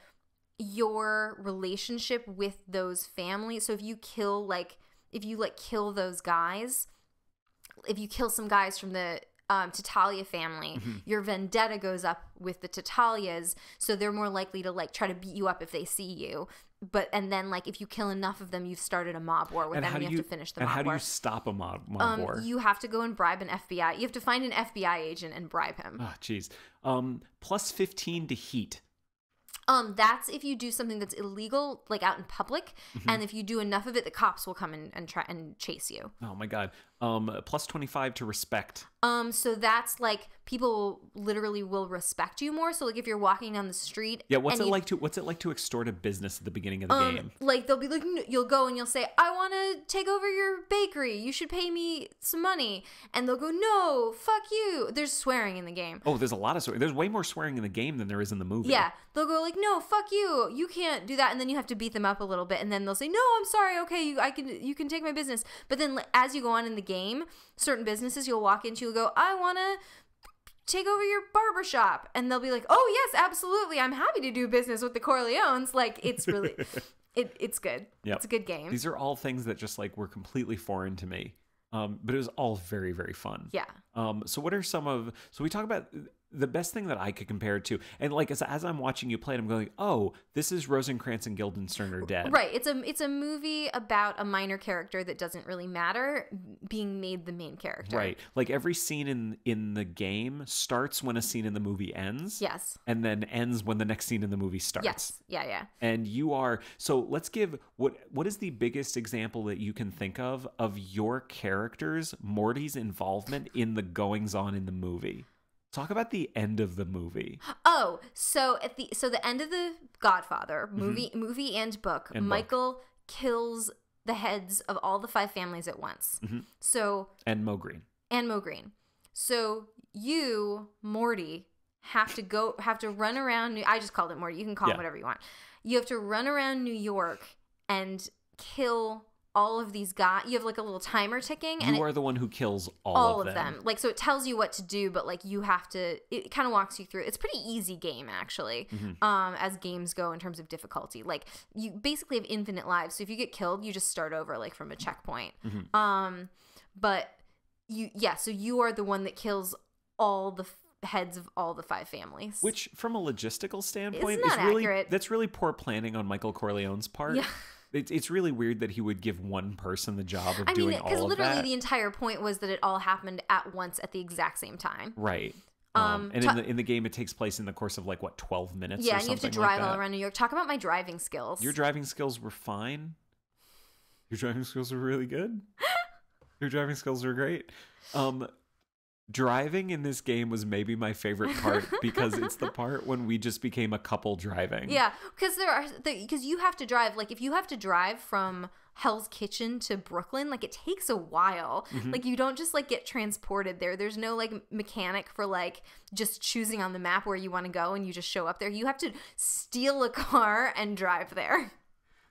your relationship with those families. So if you kill those guys, if you kill some guys from the Tatalia family, your vendetta goes up with the Tatalias, so they're more likely to like try to beat you up if they see you. And then like if you kill enough of them, you've started a mob war with them and you have to finish the mob war. And how do you stop a mob war? You have to go and bribe an FBI. You have to find an FBI agent and bribe him. Oh, jeez. Plus 15 to heat. That's if you do something that's illegal, like out in public, and if you do enough of it, the cops will come and try and chase you. Oh my God. Plus 25 to respect. So that's like people literally will respect you more. So like if you're walking down the street, what's it like to extort a business at the beginning of the game? Like they'll be like, you'll go and you'll say, I want to take over your bakery. You should pay me some money. And they'll go, no, fuck you. There's swearing in the game. Oh, there's a lot of swearing. There's way more swearing in the game than there is in the movie. Yeah, they'll go like, no, fuck you. You can't do that. And then you have to beat them up a little bit. And then they'll say, no, I'm sorry. Okay, you can take my business. But then as you go on in the game, certain businesses you'll walk into, you'll go, I want to take over your barbershop. And they'll be like, oh, yes, absolutely. I'm happy to do business with the Corleones. Like, it's really, it's good. Yep. It's a good game. These are all things that just like were completely foreign to me. But it was all very, very fun. Yeah. So what are so we talk about the best thing that I could compare it to, and like as I'm watching you play it, I'm going, oh, this is Rosencrantz and Guildenstern are dead. Right. It's a movie about a minor character that doesn't really matter being made the main character. Right. Like every scene in the game starts when a scene in the movie ends. Yes. And then ends when the next scene in the movie starts. Yes. Yeah. And you are, so let's give, what is the biggest example that you can think of your characters, Morty's involvement in the goings on in the movie? Talk about the end of the movie. Oh, so the end of the Godfather movie and book, Michael kills the heads of all the 5 families at once. Mm-hmm. So and Mo Green. So you, Morty, have to run around. I just called it Morty. You can call him whatever you want. You have to run around New York and kill all of these guys. You have like a little timer ticking, and you are the one who kills all of them. Like, so it tells you what to do, but like you have to. It kind of walks you through. It's a pretty easy game actually, as games go in terms of difficulty. Like you basically have infinite lives, so if you get killed, you just start over like from a checkpoint. But so you are the one that kills all the heads of all the 5 families. Which, from a logistical standpoint, is really accurate. That's really poor planning on Michael Corleone's part. Yeah. It's really weird that he would give one person the job of doing all of that. Because literally the entire point was that it all happened at once at the exact same time. Right. And in the game, it takes place in the course of 12 minutes. Yeah, or and you have to something drive like all that. around New York. Talk about my driving skills. Your driving skills were fine. Your driving skills were really good. Your driving skills were great. Driving in this game was maybe my favorite part because it's the part when we just became a couple driving. Yeah, because you have to drive. Like if you have to drive from Hell's Kitchen to Brooklyn, like it takes a while. Like you don't just get transported there. There's no mechanic for just choosing on the map where you want to go and you just show up there. You have to steal a car and drive there.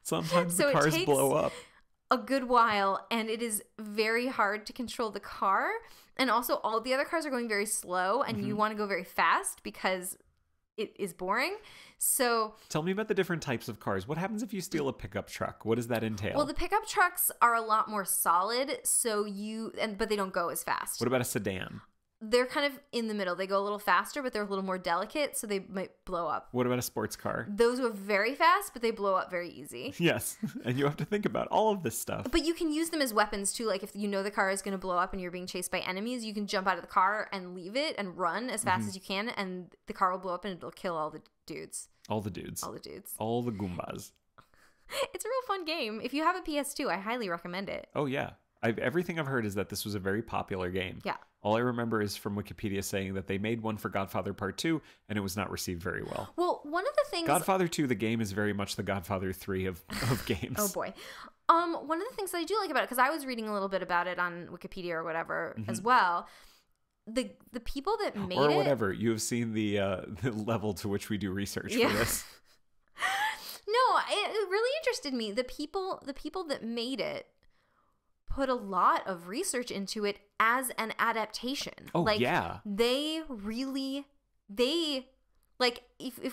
Sometimes the cars blow up. A good while, and it is very hard to control the car. And also all the other cars are going very slow, and you want to go very fast because it is boring. So tell me about the different types of cars. What happens if you steal a pickup truck? What does that entail? Well, the pickup trucks are a lot more solid, but they don't go as fast. What about a sedan? They're kind of in the middle. They go a little faster, but they're a little more delicate, so they might blow up. What about a sports car? Those go very fast, but they blow up very easy. Yes, and you have to think about all of this stuff. But you can use them as weapons, too. Like, if you know the car is going to blow up and you're being chased by enemies, you can jump out of the car and leave it and run as fast as you can, and the car will blow up and it'll kill all the dudes. All the dudes. All the dudes. All the Goombas. It's a real fun game. If you have a PS2, I highly recommend it. Oh, yeah. Everything I've heard is that this was a very popular game. Yeah. All I remember is from Wikipedia saying that they made one for Godfather Part 2, and it was not received very well. Well, one of the things... Godfather 2, the game, is very much the Godfather 3 of games. Oh, boy. One of the things that I do like about it, because I was reading a little bit about it on Wikipedia or whatever as well, the people that made it... Or whatever. You have seen the level to which we do research for this. No, it really interested me. The people that made it put a lot of research into it as an adaptation. Oh, yeah. If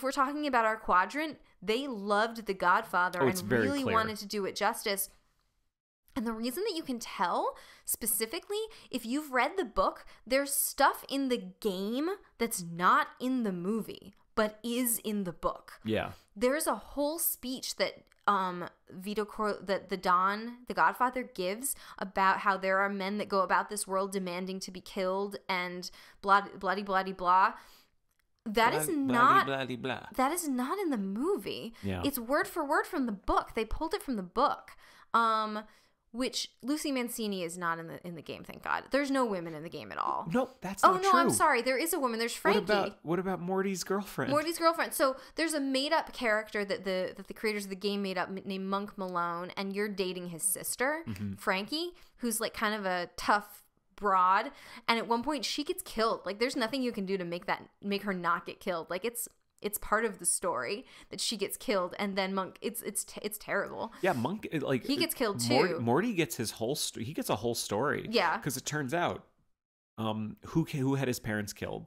we're talking about our quadrant, they loved The Godfather and really wanted to do it justice. And the reason that you can tell specifically, if you've read the book, there's stuff in the game that's not in the movie, but is in the book. Yeah. There's a whole speech that the Godfather gives about how there are men that go about this world demanding to be killed and blah blah blah blah. That is not in the movie. Yeah. It's word for word from the book. They pulled it from the book. Which Lucy Mancini is not in the game, thank God. There's no women in the game at all. No, that's not true. Oh, no, I'm sorry. There is a woman. There's Frankie. What about Morty's girlfriend? Morty's girlfriend. So there's a made-up character that the creators of the game made up named Monk Malone, and you're dating his sister, Frankie, who's kind of a tough broad. And at one point, she gets killed. There's nothing you can do to make her not get killed. It's part of the story that she gets killed, and then Monk. It's terrible. Yeah, Monk he gets killed too. Morty gets his whole. He gets a whole story. Yeah, because it turns out, who had his parents killed?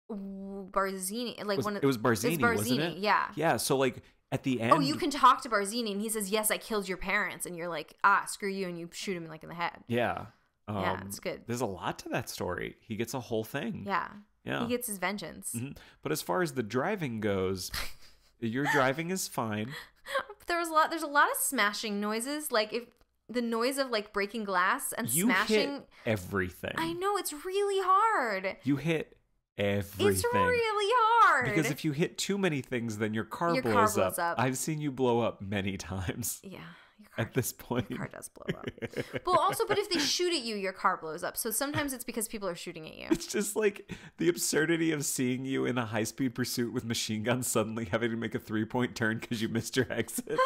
Barzini. It was Barzini, wasn't it? Yeah. Yeah. So at the end. Oh, you can talk to Barzini, and he says, "Yes, I killed your parents," and you're like, "Ah, screw you," and you shoot him in the head. Yeah. Yeah, it's good. There's a lot to that story. He gets a whole thing. Yeah. Yeah. He gets his vengeance. Mhm. But as far as the driving goes, your driving is fine. There's a lot of smashing noises. Like if the noise of like breaking glass and You smashing. hit everything. I know, it's really hard. You hit everything. It's really hard. Because if you hit too many things, then your car Your car blows blows up. up. I've seen you blow up many times Yeah. Your car, at this point. your car does blow up. But if they shoot at you, your car blows up. So sometimes it's because people are shooting at you. It's just like the absurdity of seeing you in a high-speed pursuit with machine guns suddenly having to make a 3-point turn because you missed your exit.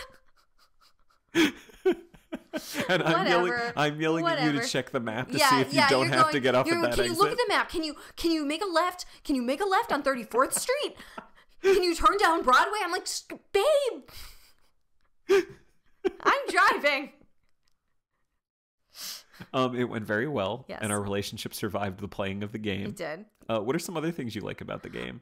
And I'm yelling at you to check the map to see if you don't have to get off at that exit. Can you look at the map? Can you make a left? Can you make a left on 34th Street? Can you turn down Broadway? I'm like, babe, I'm driving. It went very well, Yes. and our relationship survived the playing of the game. It did. What are some other things you like about the game?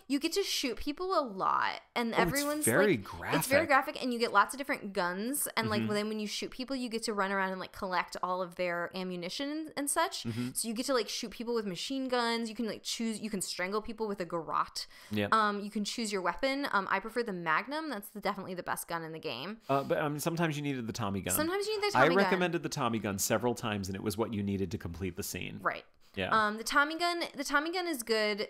You get to shoot people a lot, and It's everyone's very like, graphic. It's very graphic, and you get lots of different guns, and like Mhm. then when you shoot people, you get to run around and like collect all of their ammunition and such. Mhm. So you get to like shoot people with machine guns. You can like choose. You can strangle people with a garrote. Yeah. You can choose your weapon. I prefer the Magnum. That's definitely the best gun in the game. But I mean, sometimes you needed the Tommy gun. Sometimes you need the I Tommy gun. recommended the Tommy gun several times, and it was what you needed to complete the scene. Right. Yeah. The Tommy gun is good.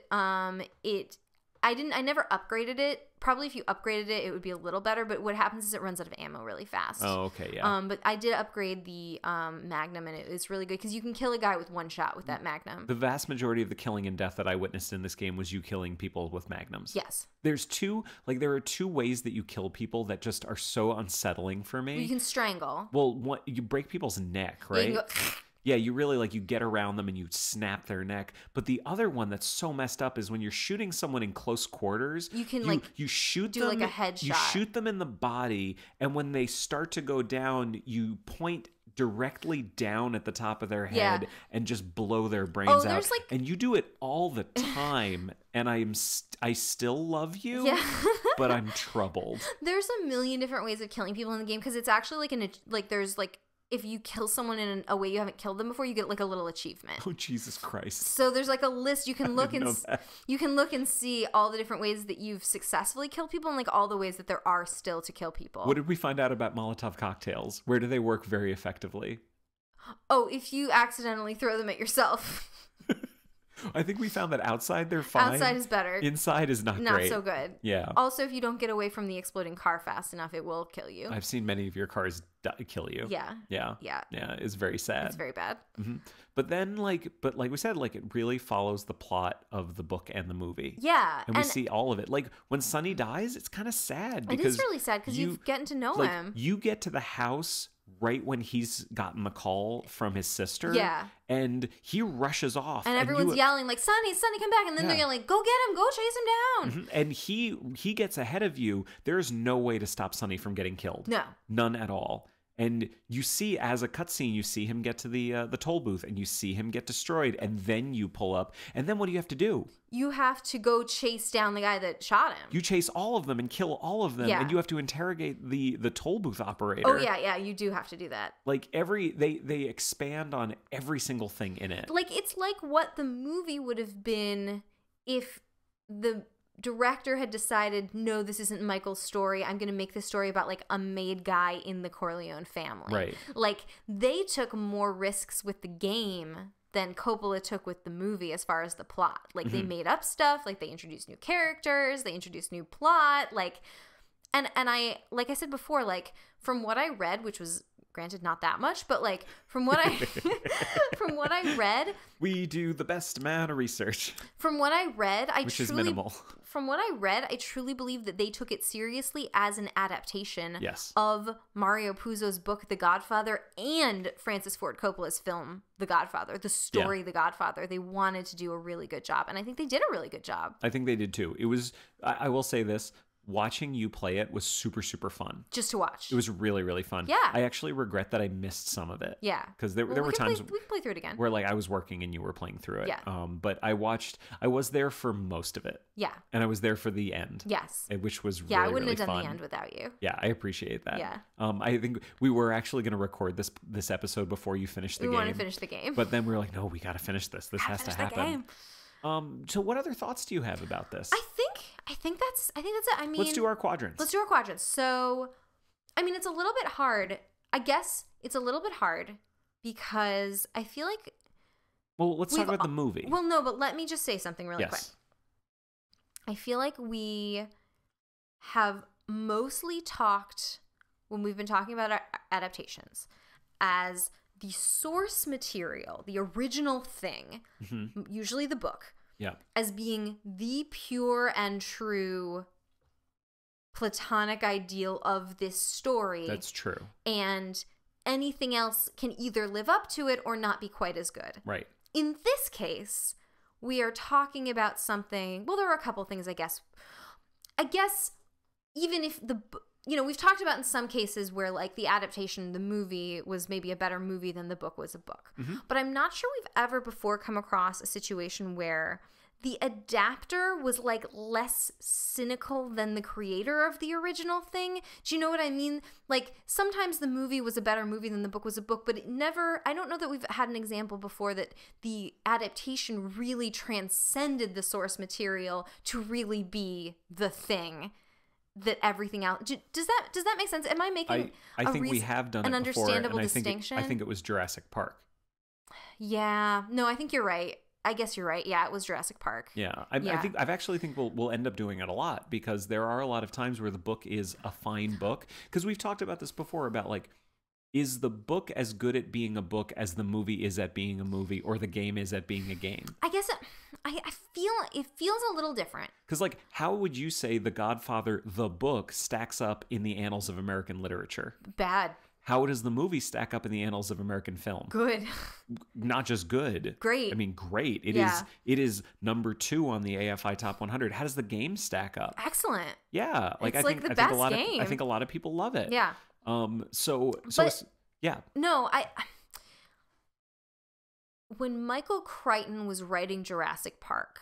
I never upgraded it. Probably if you upgraded it, it would be a little better. But what happens is it runs out of ammo really fast. Oh, okay, yeah. But I did upgrade the Magnum, and it's really good because you can kill a guy with one shot with that Magnum. The vast majority of the killing and death that I witnessed in this game was you killing people with magnums. Yes. There are two ways that you kill people that just are so unsettling for me. You can strangle. Well, you break people's neck, right? Yeah, you go, Yeah, you really you get around them and you snap their neck. But the other one that's so messed up is when you're shooting someone in close quarters, You can, you shoot do, them like, a headshot. You shoot them in the body, and when they start to go down, you point directly down at the top of their head Yeah. and just blow their brains out. there's, like- And you do it all the time, and I still love you, Yeah. but I'm troubled. There's a million different ways of killing people in the game because it's actually there's if you kill someone in a way you haven't killed them before, you get like a little achievement. Oh, Jesus Christ. So there's like a list you can look didn't and know that. you can look and see all the different ways that you've successfully killed people and like all the ways that there are still to kill people. What did we find out about Molotov cocktails? Where do they work very effectively? Oh, if you accidentally throw them at yourself. I think we found that outside they're fine. Outside is better. Inside is not great. so good. Yeah. Also, if you don't get away from the exploding car fast enough, it will kill you. I've seen many of your cars kill you. Yeah. Yeah. Yeah. Yeah. It's very sad. It's very bad. Mhm. But then, like we said, it really follows the plot of the book and the movie. Yeah. And we see all of it. Like when Sonny dies, it's kind of sad it because is really sad because you've gotten to know him. You get to the house right when he's gotten the call from his sister. Yeah. And he rushes off. And everyone's yelling like, Sonny, come back. And then they're Yeah. yelling, go get him, go chase him down. Mhm. And he gets ahead of you. There's no way to stop Sonny from getting killed. No. None at all. And you see, as a cutscene, you see him get to the toll booth, and you see him get destroyed, and then you pull up, and then what do you have to do? You have to go chase down the guy that shot him. You chase all of them and kill all of them, Yeah. and you have to interrogate the toll booth operator. Oh yeah, you do have to do that. Like they expand on every single thing in it. Like it's like what the movie would have been if the director had decided, no, this isn't Michael's story. I'm going to make this story about like a made guy in the Corleone family. Right. Like they took more risks with the game than Coppola took with the movie as far as the plot. Like they made up stuff, like they introduced new characters, they introduced new plot, like and I like I said before, like from what I read, which was granted not that much, but like from what I from what I read, we do the best amount of research, from what I read, which is minimal. From what I read, I truly believe that they took it seriously as an adaptation Yes. of Mario Puzo's book, The Godfather, and Francis Ford Coppola's film, The Godfather, the story, The Godfather. They wanted to do a really good job, and I think they did a really good job. I think they did too. It was, I will say this, watching you play it was super, super fun. Just to watch. It was really, really fun. Yeah. I actually regret that I missed some of it. Yeah. Because there Well, were times we can play through it again. where I was working and you were playing through it. Yeah. But I was there for most of it. Yeah. And I was there for the end. Yes. Which was really, Yeah, I wouldn't really have done fun. the end without you. Yeah, I appreciate that. Yeah. I think we were actually going to record this episode before you finished the game. We want to finish the game. But then we were like, no, we got to finish this. This has to Finish the happen. game. So what other thoughts do you have about this? I think that's it. I mean, let's do our quadrants. So, I mean, it's a little bit hard. I guess it's a little bit hard because I feel like. Well, let's talk about the movie. Well, no, but let me just say something really yes. quick. I feel like we have mostly talked, when we've been talking about our adaptations, as the source material, the original thing, usually the book, as being the pure and true platonic ideal of this story. That's true. And anything else can either live up to it or not be quite as good. Right. In this case, we are talking about something, well, there are a couple things, I guess. Even if we've talked about in some cases where like the adaptation, the movie was maybe a better movie than the book was a book. But I'm not sure we've ever before come across a situation where the adapter was like less cynical than the creator of the original thing. Do you know what I mean? Like sometimes the movie was a better movie than the book was a book, but I don't know that we've had an example before that the adaptation really transcended the source material to really be the thing that everything else. Does that make sense? Am I making I think we have done an it before, understandable and distinction? I think it was Jurassic Park. Yeah. No, I think you're right. I guess you're right. Yeah, it was Jurassic Park. Yeah. I think we'll end up doing it a lot because there are a lot of times where the book is a fine book. Because we've talked about this before about like, is the book as good at being a book as the movie is at being a movie, or the game is at being a game? I guess I feel it feels a little different. Because like, how would you say The Godfather, the book, stacks up in the annals of American literature? Bad. How does the movie stack up in the annals of American film? Good. Not just good. Great. I mean, great. It is number 2 on the AFI Top 100. How does the game stack up? Excellent. Yeah. Like I think a lot of people love it. Yeah. No, when Michael Crichton was writing Jurassic Park,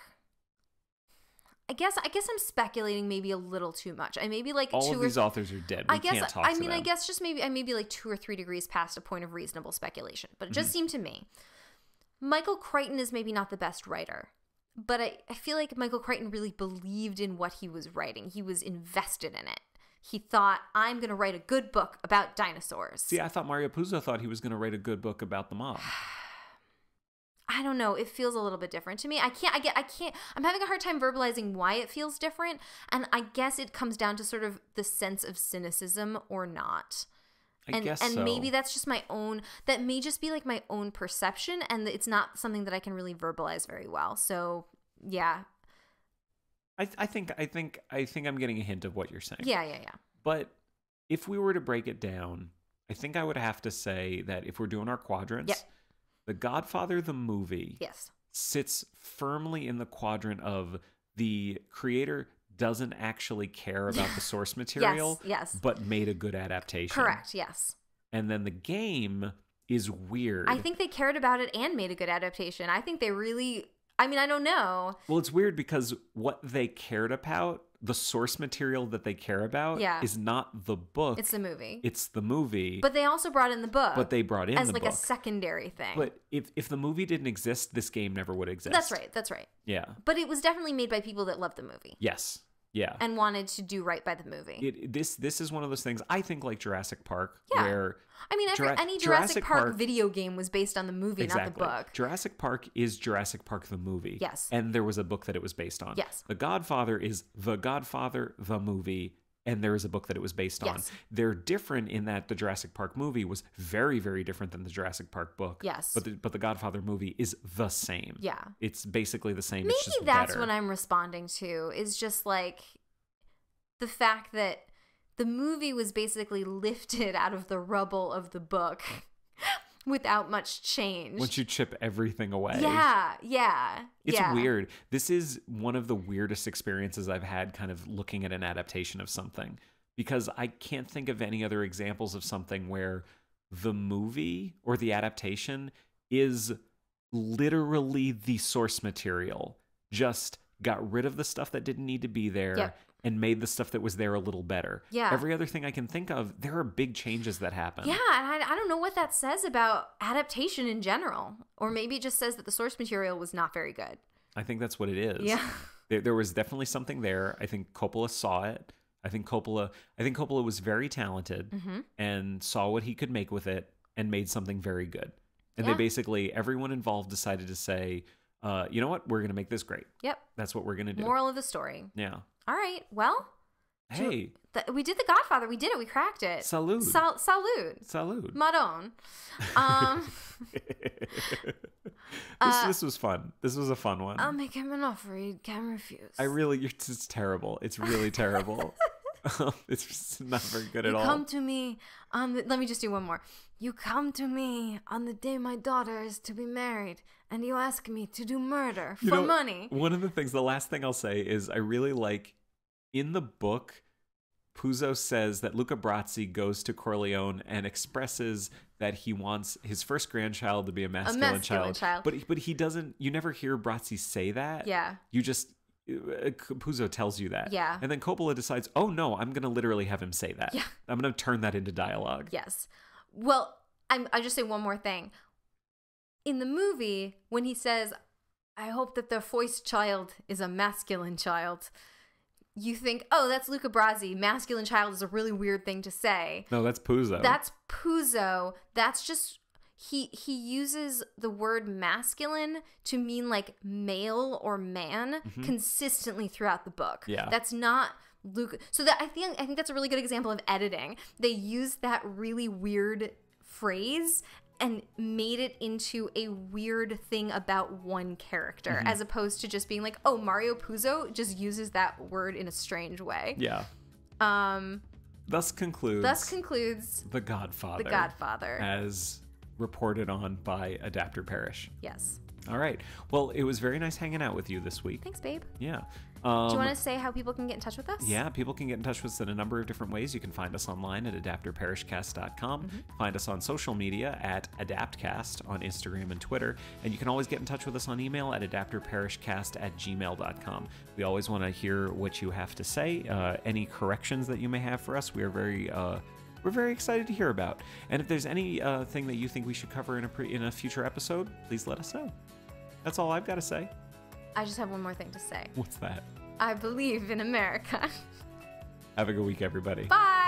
I guess I'm speculating maybe a little too much. I maybe like all of these authors are dead. We can't talk to them. I guess just maybe I may be like 2 or 3 degrees past a point of reasonable speculation. But it just seemed to me, Michael Crichton is maybe not the best writer, but I feel like Michael Crichton really believed in what he was writing. He was invested in it. He thought, I'm going to write a good book about dinosaurs. See, I thought Mario Puzo thought he was going to write a good book about the mob. I don't know. It feels a little bit different to me. I can't. I'm having a hard time verbalizing why it feels different. And I guess it comes down to sort of the sense of cynicism or not. I guess so. And maybe that's just my own, that may just be like my own perception. And it's not something that I can really verbalize very well. So yeah. I think I'm getting a hint of what you're saying. Yeah. But if we were to break it down, I think I would have to say that if we're doing our quadrants, The Godfather, the movie, sits firmly in the quadrant of the creator doesn't actually care about the source material, but made a good adaptation. Correct, yes. And then the game is weird. I think they cared about it and made a good adaptation. I think they really... I mean, I don't know. Well, it's weird because what they cared about, the source material that they care about, is not the book. It's the movie. It's the movie. But they also brought in the book. But they brought in as the like book. A secondary thing. But if the movie didn't exist, this game never would exist. That's right. Yeah. But it was definitely made by people that loved the movie. Yes. Yeah. And wanted to do right by the movie. This is one of those things, I think, like Jurassic Park, where... I mean, any Jurassic Park video game was based on the movie, not the book. Jurassic Park is Jurassic Park the movie. Yes. And there was a book that it was based on. Yes. The Godfather is The Godfather the movie, and there is a book that it was based on. Yes. They're different in that the Jurassic Park movie was very, very different than the Jurassic Park book. Yes. But the Godfather movie is the same. Yeah. It's basically the same. Maybe it's just that's better. what I'm responding to, is just like the fact that the movie was basically lifted out of the rubble of the book without much change. Once you chip everything away. Yeah. It's weird. This is one of the weirdest experiences I've had kind of looking at an adaptation of something, because I can't think of any other examples of something where the movie or the adaptation is literally the source material, just got rid of the stuff that didn't need to be there. And made the stuff that was there a little better. Yeah. Every other thing I can think of, there are big changes that happen. Yeah, and I don't know what that says about adaptation in general. Or maybe it just says that the source material was not very good. I think that's what it is. Yeah. There was definitely something there. I think Coppola saw it. I think Coppola was very talented and saw what he could make with it and made something very good. And they basically, everyone involved decided to say, you know what? We're going to make this great. Yep. That's what we're going to do. Moral of the story. Yeah. All right. Well. Hey. We did The Godfather. We did it. We cracked it. Salud. Salud. Salud. Madon. This was fun. This was a fun one. I'll make him an offer he can refuse. It's terrible. It's really terrible. It's just not very good at all. You come to me let me just do one more. You come to me on the day my daughter is to be married, and you ask me to do murder for money. One of the last thing I'll say is I really like, in the book, Puzo says that Luca Brasi goes to Corleone and expresses that he wants his first grandchild to be a masculine child. But he doesn't, you never hear Brasi say that. Yeah. You just, Puzo tells you that. Yeah. And then Coppola decides, oh no, I'm going to literally have him say that. Yeah. I'm going to turn that into dialogue. Yes. Well, I just say one more thing. In the movie, when he says, I hope that the first child is a masculine child, you think, oh, that's Luca Brasi. Masculine child is a really weird thing to say. No, that's Puzo. That's Puzo. That's just, he uses the word masculine to mean like male or man consistently throughout the book. Yeah. That's not Luca. So that I think that's a really good example of editing. They used that really weird phrase and made it into a weird thing about one character, as opposed to just being like, oh, Mario Puzo just uses that word in a strange way. Yeah. Thus concludes The Godfather. The Godfather. As reported on by Adapter Parish. Yes. All right. Well, it was very nice hanging out with you this week. Thanks, babe. Yeah. Do you want to say how people can get in touch with us? Yeah, people can get in touch with us in a number of different ways. You can find us online at adapterparishcast.com. Find us on social media at AdaptCast on Instagram and Twitter. And you can always get in touch with us on email at adapterparishcast@gmail.com. We always want to hear what you have to say. Any corrections that you may have for us, we're very excited to hear about. And if there's any thing that you think we should cover in a future episode, please let us know. That's all I've got to say. I just have one more thing to say. What's that? I believe in America. Have a good week, everybody. Bye.